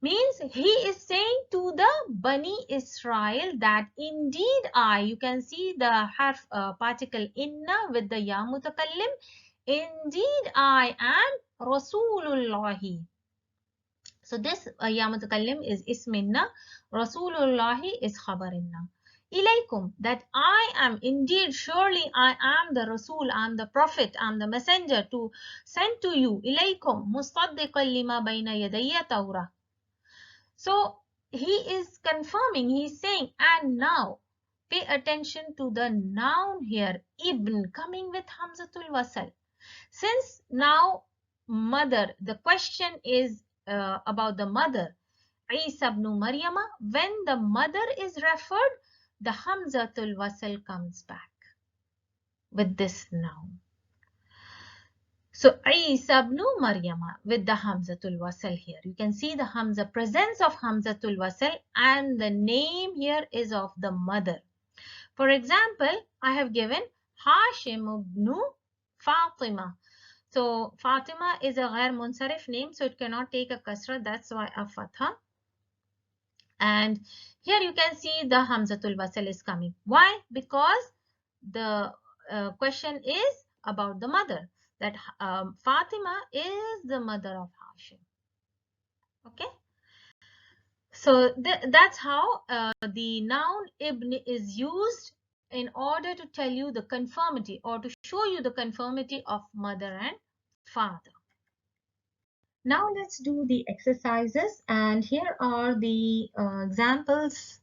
Means he is saying to the Bani Israel that indeed you can see the particle inna with the ya mutakallim, indeed I am Rasulullahi. So this ya mutakallim is isminna, Rasulullahi is khabarinna. Ilaykum, that I am indeed, surely I am the Rasul, I am the Prophet, I am the messenger to send to you. Ilaykum, musaddiqan lima bayna yadayya Tawrah. So he is confirming, he is saying, and now pay attention to the noun here, ibn, coming with Hamzatul Wasl. Since now mother, the question is about the mother, Isa ibn Maryam, when the mother is referred, the Hamzatul Wasl comes back with this noun. So Isa ibn Maryam with the Hamzatul Wasl here. You can see the Hamza, presence of Hamzatul Wasl, and the name here is of the mother. For example, I have given Hashim ibn Fatima. So Fatima is a ghair munsarif name, so it cannot take a kasra, that's why a fatha. And here you can see the Hamzatul Wasl is coming. Why? Because the question is about the mother, that Fatima is the mother of Hashim. Okay. So that's how the noun ibn is used in order to tell you the conformity or to show you the conformity of mother and father. Now let's do the exercises, and here are the examples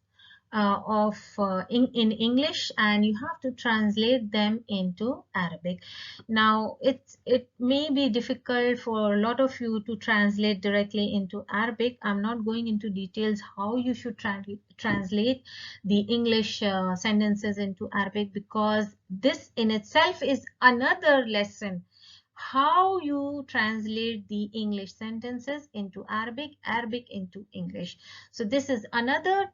in English, and you have to translate them into Arabic. Now it may be difficult for a lot of you to translate directly into Arabic. I'm not going into details how you should translate the English sentences into Arabic, because this in itself is another lesson, how you translate the English sentences into Arabic, Arabic into English. So this is another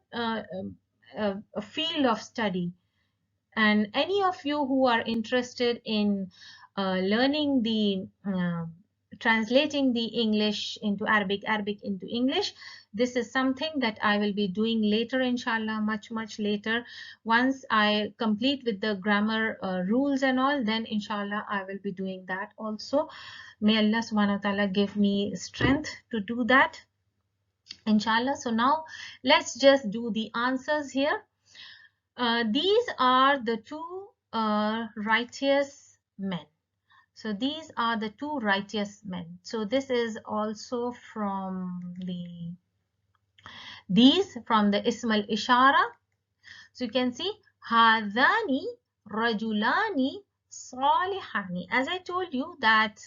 a field of study, and any of you who are interested in learning the translating the English into Arabic, Arabic into English. This is something that I will be doing later, inshallah, much later. Once I complete with the grammar rules and all, then inshallah I will be doing that also. May Allah subhanahu wa ta'ala give me strength to do that, inshallah. So now let's just do the answers here. These are the two righteous men. So these are the two righteous men. So this is also from the Ism al-Ishara. So you can see Hadani Rajulani Salihani. As I told you that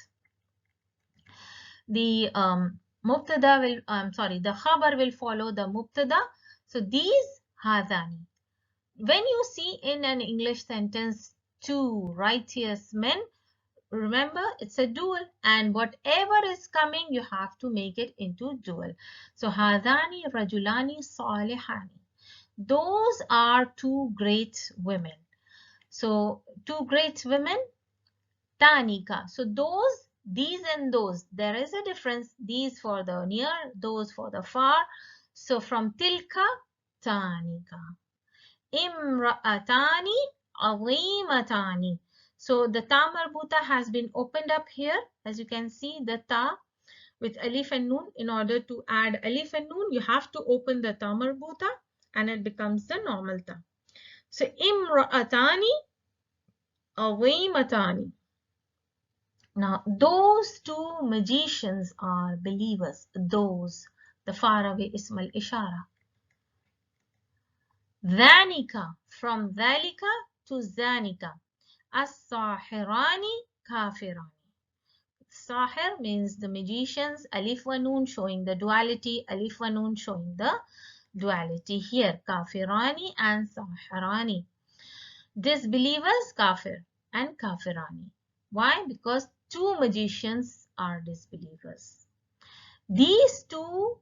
the Mubtada will, the Khabar will follow the Mubtada. So these Hadani. When you see in an English sentence two righteous men, remember it's a dual, and whatever is coming you have to make it into dual. So hadani rajulani salihani, those are two great women. So two great women, tanika. So those, these and those, there is a difference. These for the near, those for the far. So from tilka, tanika. Imra'atani azimatani. So the ta marbuta has been opened up here. As you can see, the ta with alif and noon. In order to add alif and noon, you have to open the ta marbuta and it becomes the normal ta. So imra'atani azimatani. Now those two magicians are believers. Those, the faraway ism al-ishara. Dhanika, from dhalika to zanika. As-sahirani kafirani. Sahir means the magicians, alif wa noon showing the duality, alif wa noon showing the duality here, kafirani and sahirani. Disbelievers, kafir and kafirani. Why? Because two magicians are disbelievers. These two,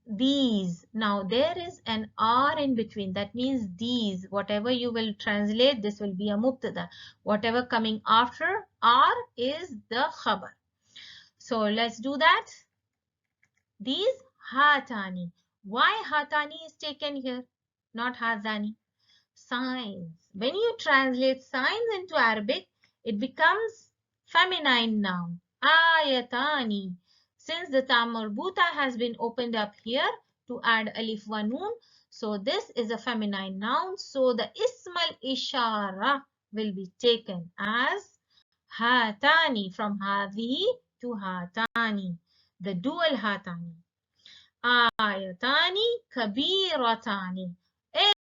these, now there is an R in between, that means these, whatever you will translate, this will be a mubtada. Whatever coming after R is the khabar. So let's do that. These hatani. Why hatani is taken here, not hadani? Signs. When you translate signs into Arabic, it becomes feminine noun. Ayatani. Since the ta marbuta has been opened up here to add alif wa noon, so this is a feminine noun. So the ism al-ishara will be taken as hatani, from hadhi to hatani, the dual hatani. Ayatani kabiratani.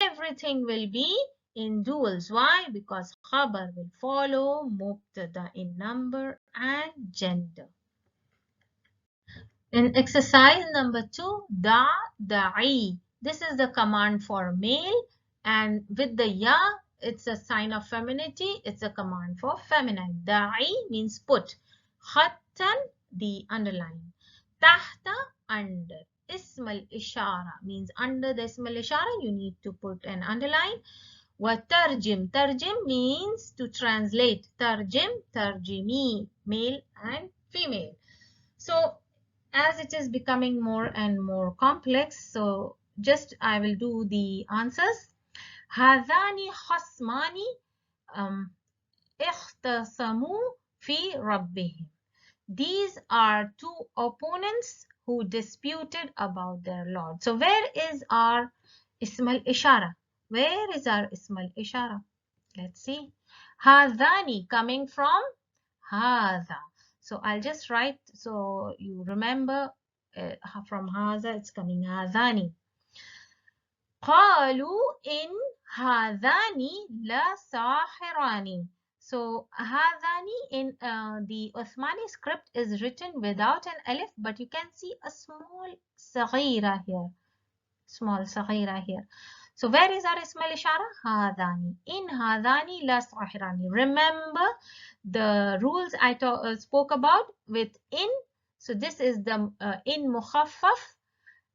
Everything will be in duals. Why? Because khabar will follow mubtada in number and gender. In exercise number 2, da'i. This is the command for male, and with the ya, it's a sign of femininity. It's a command for feminine. Da'i means put. Khattan, the underline. Tahta, under. Ism al-ishara means under the ism al-ishara you need to put an underline. Wa tarjim. Tarjim means to translate. Tarjim, tarjimi, male and female. So as it is becoming more and more complex, so just I will do the answers. Hadani khasmani ikhtasamu fi rabbihim. These are two opponents who disputed about their Lord. So where is our ism al-ishara? Where is our ism al-ishara? Let's see. Hadani coming from hadha. So I'll just write so you remember from hadha it's coming hadani. Qalu in hadani la sahirani. So hadani in the Uthmani script is written without an alif, but you can see a small saghira here. Small saghira here. So where is our ism al-ishara? Hadani. In hadani la sahirani. Remember the rules I spoke about with in. So this is the in mukhaffaf,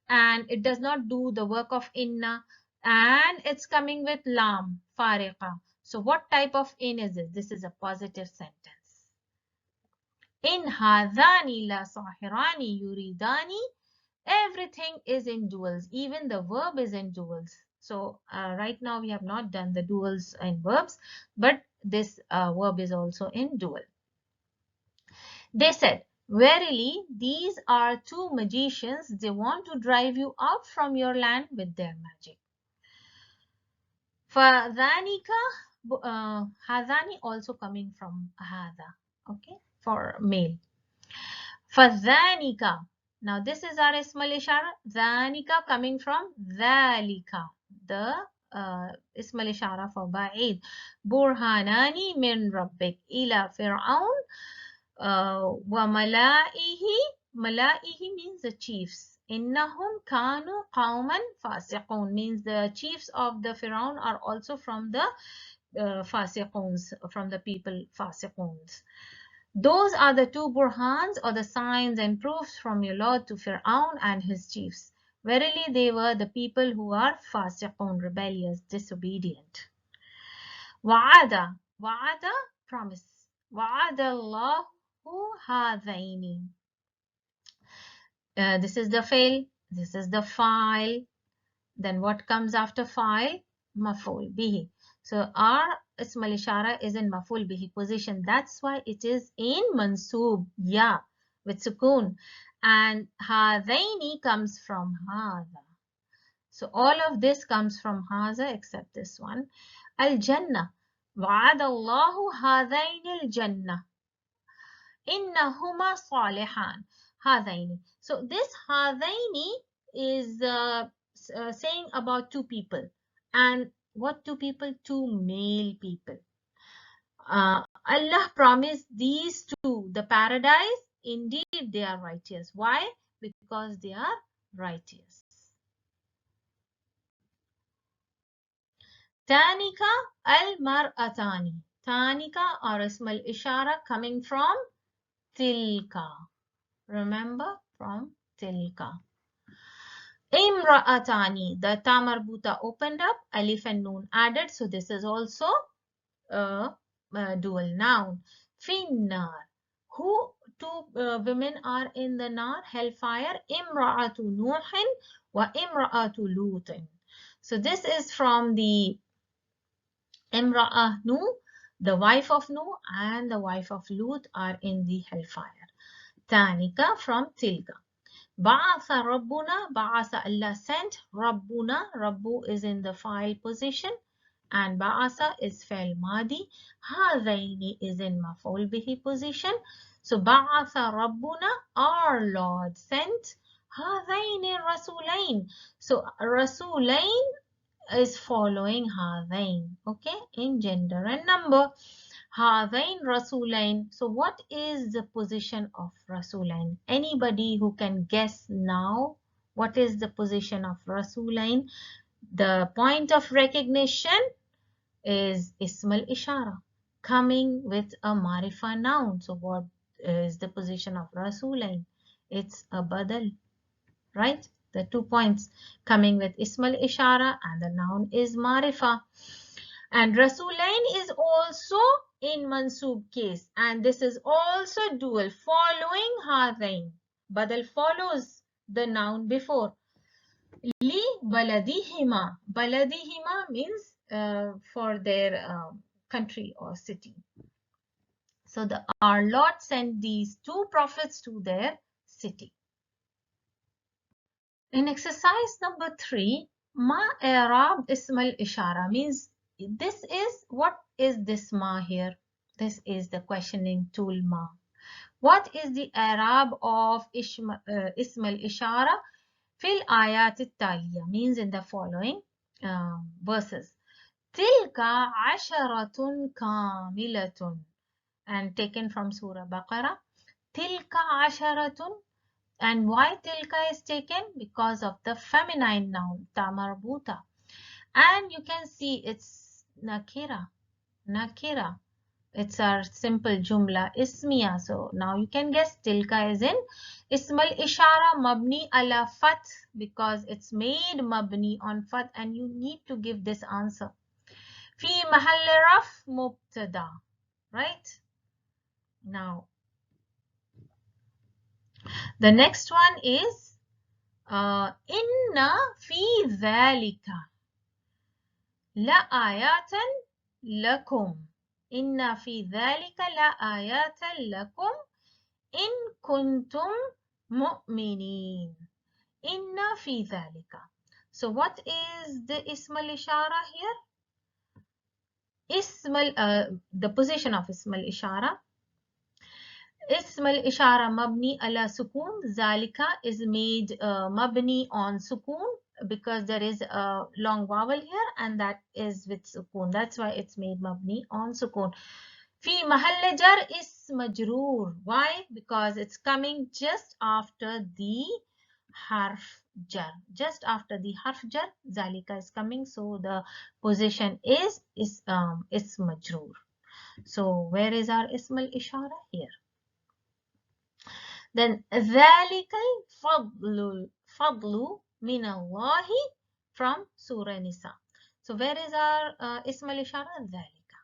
and it does not do the work of inna, and it's coming with lam, fariqa. So what type of in is this? This is a positive sentence. In hadani la sahirani yuridani. Everything is in duals. Even the verb is in duals. So right now we have not done the duals in verbs, but this verb is also in dual. They said, verily, these are two magicians. They want to drive you out from your land with their magic. Fadhanika, hadhani also coming from hadha, okay, for male. Fadhanika. Now this is our ismal ishara. Dhanika coming from dhalika, the ismal ishara for ba'id. Burhanani min rabbik ila fir'aun wa mala'ihi. Mala'ihi means the chiefs. Innahum kanu qawman fasiqun means the chiefs of the Fir'aun are also from the fasiquns, from the people fasiquns. Those are the two burhans or the signs and proofs from your Lord to Fir'aun and his chiefs. Verily they were the people who are fasiqun, rebellious, disobedient. Wa'ada, wa'ada, promise. Wa'ada Allahu hadaini. This is the fail, this is the file. Then what comes after file? Maf'ul bihi. So our ismal ishara is in maf'ul bihi position. That's why it is in mansoob, ya, with sukoon. And hadaini comes from hadha. So all of this comes from hadha except this one. Al-Jannah. وعد الله هذين الجنة إنهما صالحان. هذين. So this هذين is saying about two people. And what two people? Two male people. Allah promised these two the paradise. Indeed, they are righteous. Why? Because they are righteous. Tanika al-mar'atani. Tanika or ismal ishara coming from tilka. Remember, from tilka. Imra'atani, the ta marbuta opened up, alif and noon added. So this is also a dual noun. Finnar, who two women are in the nar, hellfire? Imra'atu Nuhin wa imra'atu Lutin. So this is from the Imra'ah Nu, the wife of Nu and the wife of Lut are in the hellfire. Tanika from Tilka. Ba'atha Rabbuna, Ba'atha Allah sent, Rabbuna, Rabbu is in the file position and Ba'atha is fa'il madi, Hadaini is in maf'ul bihi position. So Ba'atha Rabbuna, our Lord sent, Hadaini Rasulain. So Rasulain is following Hadain, okay, in gender and number. Hadain Rasulain. So what is the position of Rasulain? Anybody who can guess now what is the position of Rasulain? The point of recognition is Ismal Ishara coming with a Marifa noun. So what is the position of Rasulain? It's a Badal, right? The 2 points coming with Ismal Ishara and the noun is Marifa. And Rasulain is also in Mansoob case. And this is also dual following Hadain. Badal follows the noun before. Li baladihima. Baladihima means for their country or city. So our Lord sent these two prophets to their city. In exercise number 3, Ma I'rab Ismal Ishara means this is, what is this Ma here? This is the questioning tool Ma. What is the I'rab of Ismal Ishara? Fil ayat taliya means in the following verses. Tilka asharatun kamilatun, and taken from Surah Baqarah. Tilka asharatun. And why tilka is taken? Because of the feminine noun, tamarbuta. And you can see it's nakira. Nakira. It's our simple jumla ismiya. So now you can guess tilka is in ismal ishara mabni ala fath, because it's made mabni on fath and you need to give this answer. Fi mahall raf mubtada. Right? Now The next one is inna fi dhalika la ayatan lakum. Inna fi dhalika la ayatan lakum in kuntum mu'minin. Inna fi dhalika. So what is the ism al-ishara here? The position of ism al-ishara. Ism al-ishara mabni ala sukoon. Zalika is made mabni on sukoon because there is a long vowel here and that is with sukoon. That's why it's made mabni on sukoon. Fi mahall jar is majroor. Why? Because it's coming just after the harf jar. Just after the harf jar, zalika is coming. So the position is majroor. So where is our ism al-ishara? Here. Then ذَلِكَ الْفَضْلُ مِنَ اللَّهِ from Surah Nisa. So where is our ism al-ishara? ذَلِكَ.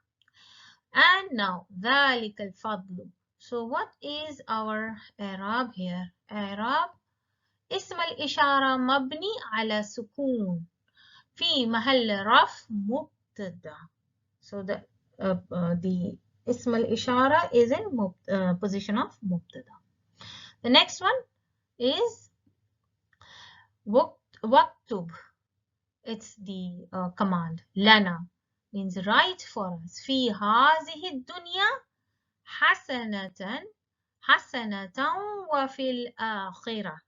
And now ذَلِكَ الْفَضْلُ. So what is our i'rab here? I'rab ism al-ishara mabni ala sukun fi mahall raf mubtada. So the ism al-ishara is in position of mubtada. The next one is waktub. It's the command. Lana means write for us. Fi hazihi dunya hasanatan wa fil akhirah.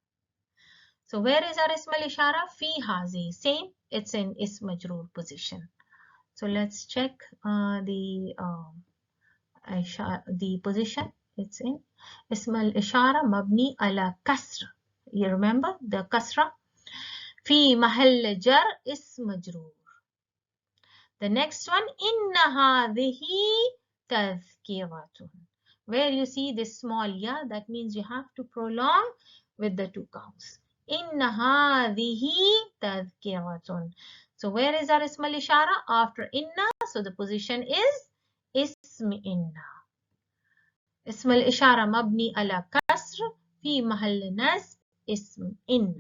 So where is our ism al-ishara? Fi hazi. Same. It's in ism majroor position. So let's check the position. It's in ism al-ishara mabni ala kasra. You remember the kasra? في محل جر اسم مجرور. The next one إن هذه تذكرة. Where you see this small ya, that means you have to prolong with the two counts. إن هذه تذكرة. So where is our ism al-ishara? After inna, so the position is ism inna. اسم الإشارة مبني على كسر في محل نصب اسم إن.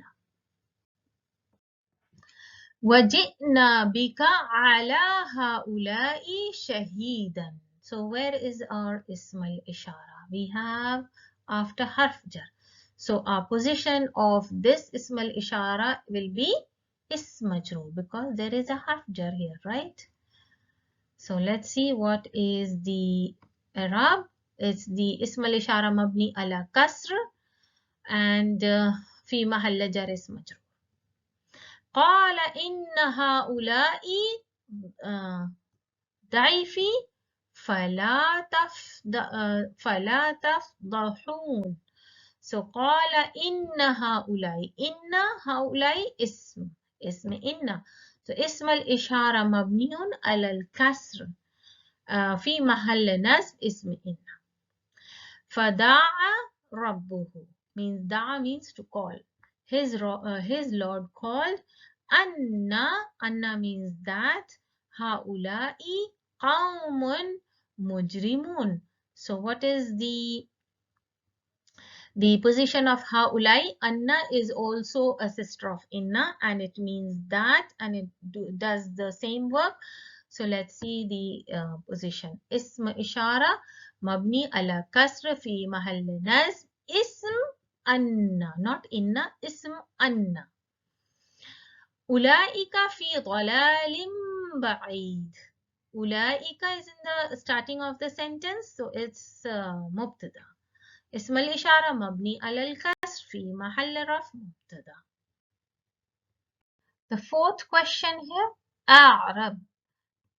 وجئنا بك على هؤلاء شهيدا. So where is our اسم الإشارة? We have after harf jar. So our position of this اسم الإشارة will be اسم مجرور because there is a harf jar here, right? So let's see what is the i'rab. It's the اسم الإشارة مبني على كسر and في محل جر اسم مجرور. قال إن هؤلاء ضعيفي فلا تفضحون. So قال إن هؤلاء اسم إن. So اسم الإشارة مبني على الكسر في محل نصب اسم إن. فدعا ربه means دعا means to call. His Lord called. Anna means that. Haula'i qawmun mujrimun. So what is the position of haulai? Anna is also a sister of inna and it means that and it does the same work. So let's see the position. Ism ishara mabni ala kasr fi mahall nasb ism anna, not inna, ism anna. Ulaika fi dhalalim ba'id. Ulaika is in the starting of the sentence, so it's mubtada. اسم الإشارة مبني على الكسر في محل رفع مبتدا. The fourth question here, أعرب.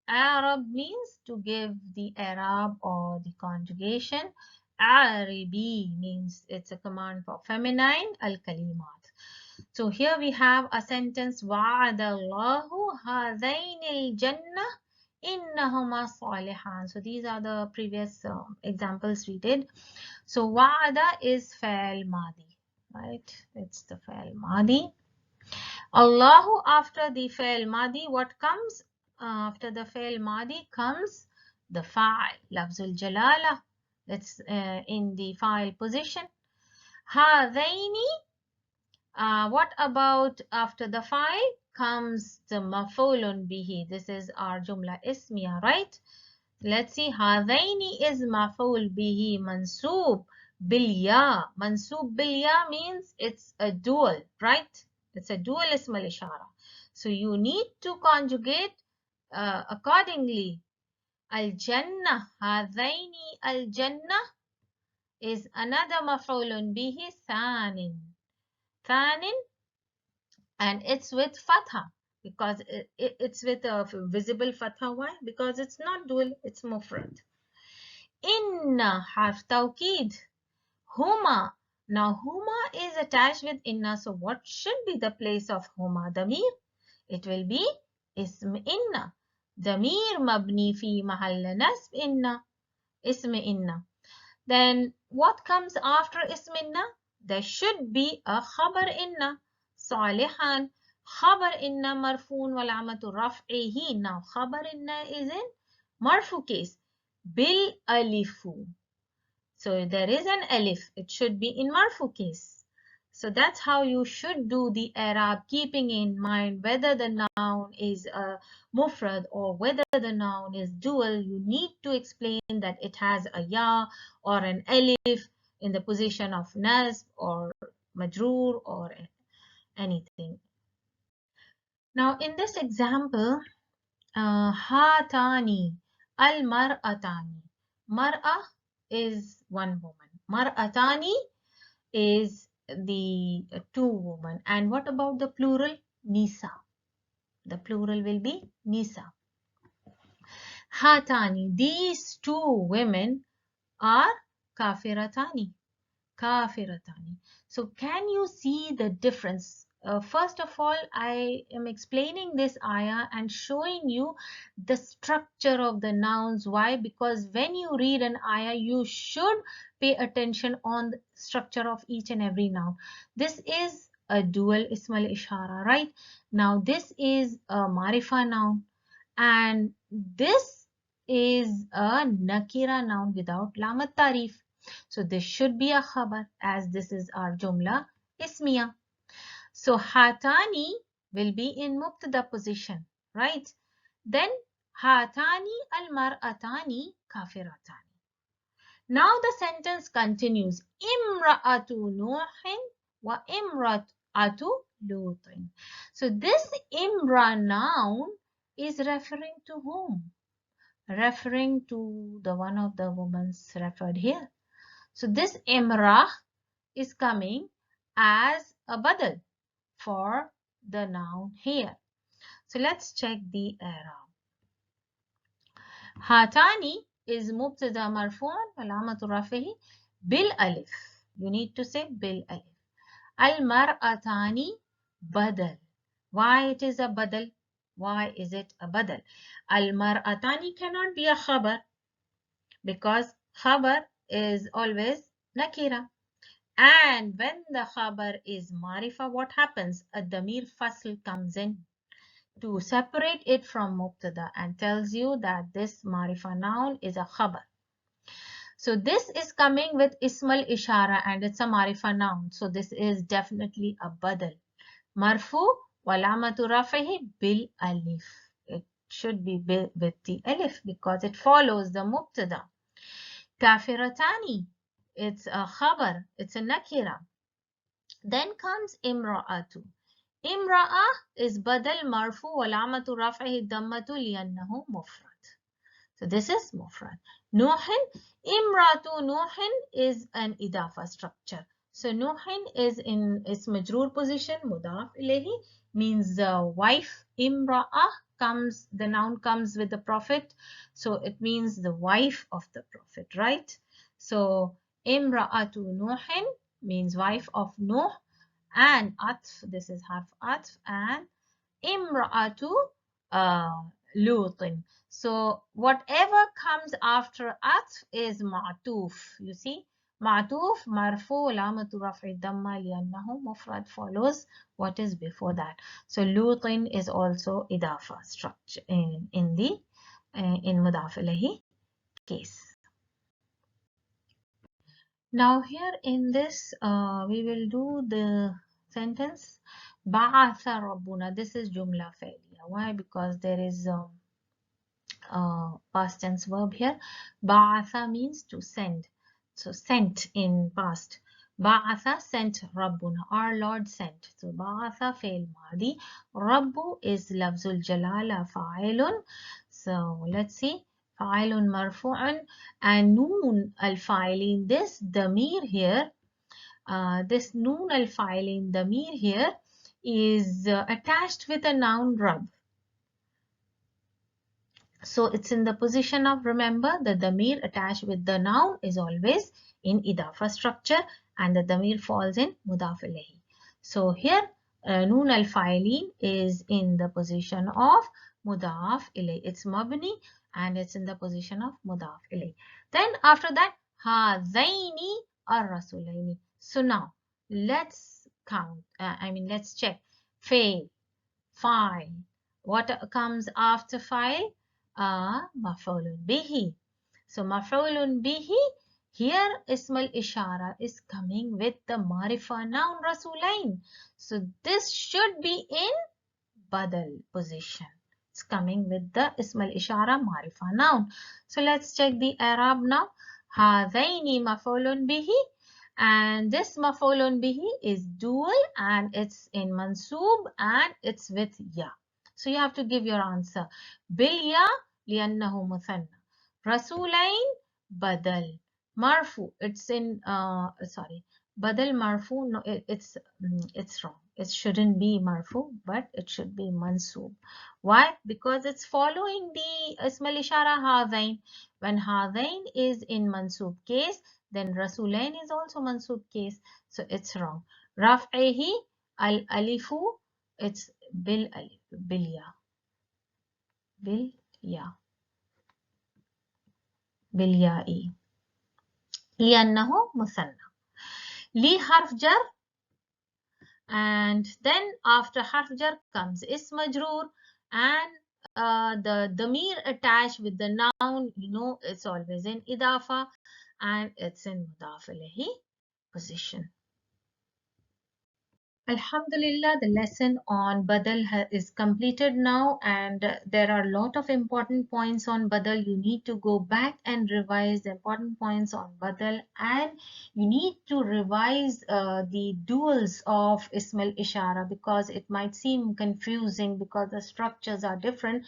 أعرب means to give the i'rab or the conjugation. أعربي means it's a command for feminine al-kalimat. So here we have a sentence وعد الله هذين الجنة إنهما صالحان. So these are the previous examples we did. So wa'ada is fa'al madi, right? It's the fa'al madi. Allahu after the fa'al madi, what comes? After the fa'al madi comes the fa'al, lafzul jalala. It's in the fa'al position. هذين. What about after the fa'il comes the maf'ulun bihi? This is our jumla ismiya, right? Let's see. هذين is maf'ul bihi mansoob bilya. Mansoob bilya means it's a dual, right? It's a dual ism al-ishara. So you need to conjugate accordingly. Al-jannah. هذين al-jannah is another maf'ulun bihi thanin. Thanin, and it's with fatha because it's with a visible fatha. Why? Because it's not dual, it's mufrad. Inna harf tawkid. Huma. Now huma is attached with inna, so what should be the place of huma? Damir. It will be ism inna. Damir mabni fi mahalla nasb inna. Ism inna. Then what comes after ism inna? There should be a khabar inna. Salihan. Khabar inna marfoon wal amatu raf'ihi. Now khabar inna is in marfu case. Bil alifu. So there is an alif. It should be in marfu case. So that's how you should do the i'rab, keeping in mind whether the noun is a mufrad or whether the noun is dual. You need to explain that it has a ya or an alif in the position of nasb or majroor or anything. Now in this example, hatani al-mar'atani. Mar'a is one woman. Mar'atani is the two women. And what about the plural? Nisa. The plural will be Nisa. Hatani. These two women are kafiratani. Kafiratani. So can you see the difference? First of all, I am explaining this ayah and showing you the structure of the nouns. Why? Because when you read an ayah, you should pay attention on the structure of each and every noun. This is a dual ism al-ishara, right? Now this is a marifa noun and this is a nakira noun without lam at-tarif. So this should be a khabar as this is our jumla ismiya. So hatani will be in mubtada position, right? Then hatani al-mar'atani kafiratani. Now the sentence continues. Imra'atu Nuhin wa imra'atu Lutin. So this imra noun is referring to whom? Referring to the one of the women referred here. So this imra is coming as a badal for the noun here. So let's check the i'rab. Hatani is mubtada marfu'an wal amatu rafihi bil alif. You need to say bil alif. Al mar'atani badal. Why it is a badal? Why is it a badal? Al mar'atani cannot be a khabar because khabar is always nakira. And when the khabar is marifa, what happens? A damir fasl comes in to separate it from mubtada and tells you that this marifa noun is a khabar. So this is coming with ismal ishara and it's a marifa noun. So this is definitely a badal. Marfu walamatu rafihi bil alif. It should be with the alif because it follows the mubtada. Kafiratani. It's a khabar. It's a nakira. Then comes imra'atu. Imra'a is badal marfu walamatu raf'ihi dammatu liyannahu mufrad. So this is mufrad. Nuhin, imratu Nuhin is an idafa structure. So Nuhin is in its majroor position, mudaf ilayhi, means the wife. Imra'a comes, the noun comes with the prophet. So it means the wife of the prophet, right? So imra'atu Nuhin means wife of Nuh, and atf, this is harf atf, and imra'atu Lutin. So whatever comes after atf is ma'tuf. You see, ma'tuf marfu lamatu raf'i damma li'annahu mufrad follows what is before that. So Lutin is also idafa structure in the in mudaf ilayhi case. Now here in this, we will do the sentence Ba'atha Rabbuna. This is Jumla Fa'liya. Why? Because there is past tense verb here. Ba'atha means to send. So sent in past. Ba'atha sent Rabbuna. Our Lord sent. So Ba'atha fail madi. Rabbu is lafzul jalala fa'ilun. So let's see. Fa'ilun marfu'un and noon al-fa'ilin. This damir here, this noon al-fa'ilin damir here is attached with a noun Rabb. So it's in the position of, remember, the damir attached with the noun is always in idafa structure and the damir falls in mudaf ilayhi. So here noon al-fa'ilin is in the position of mudaf ilayhi. It's mabni and it's in the position of mudaf ilayhi. Then after that, hadaini ar-rasulaini. So now let's count, let's check. Fail, file. What comes after file? Maf'ulun bihi. So maf'ulun bihi, here ismal ishara is coming with the marifa noun rasulain. So this should be in badal position. It's coming with the ismal ishara marifa noun. So let's check the i'rab now. Hadaini maf'ulun bihi. And this maf'ulun bihi is dual and it's in mansoob and it's with ya. So you have to give your answer. Bil ya li'annahu muthanna. Rasulain badal. Marfu. It's in sorry. Badal marfu. No, it's wrong. It shouldn't be marfu, but it should be mansoob. Why? Because it's following the ismal ishara hadain. When hadain is in mansoob case, then rasulain is also mansoob case. So it's wrong. Raf'ihi al alifu. It's bil alif. Bil ya. Bil ya. Bil ya'i. لأنه مثنى. Li harf jar, and then after harf jar comes is majroor, and the damir attached with the noun, it's always in idafa and it's in mudaf ilayhi position. Alhamdulillah, the lesson on Badal is completed now, and there are a lot of important points on Badal. You need to go back and revise the important points on Badal, and you need to revise the duals of Ismail Ishara because it might seem confusing because the structures are different.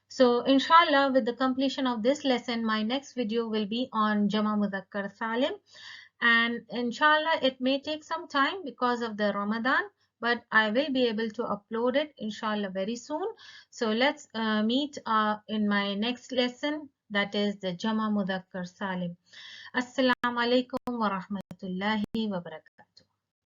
So inshallah, with the completion of this lesson, my next video will be on Jama Mudhakkar Salim. And inshallah, it may take some time because of the Ramadan, but I will be able to upload it inshallah very soon. So let's meet in my next lesson, that is the Jama Mudhakkar Salim. Assalamu alaikum wa rahmatullahi wa barakatuh.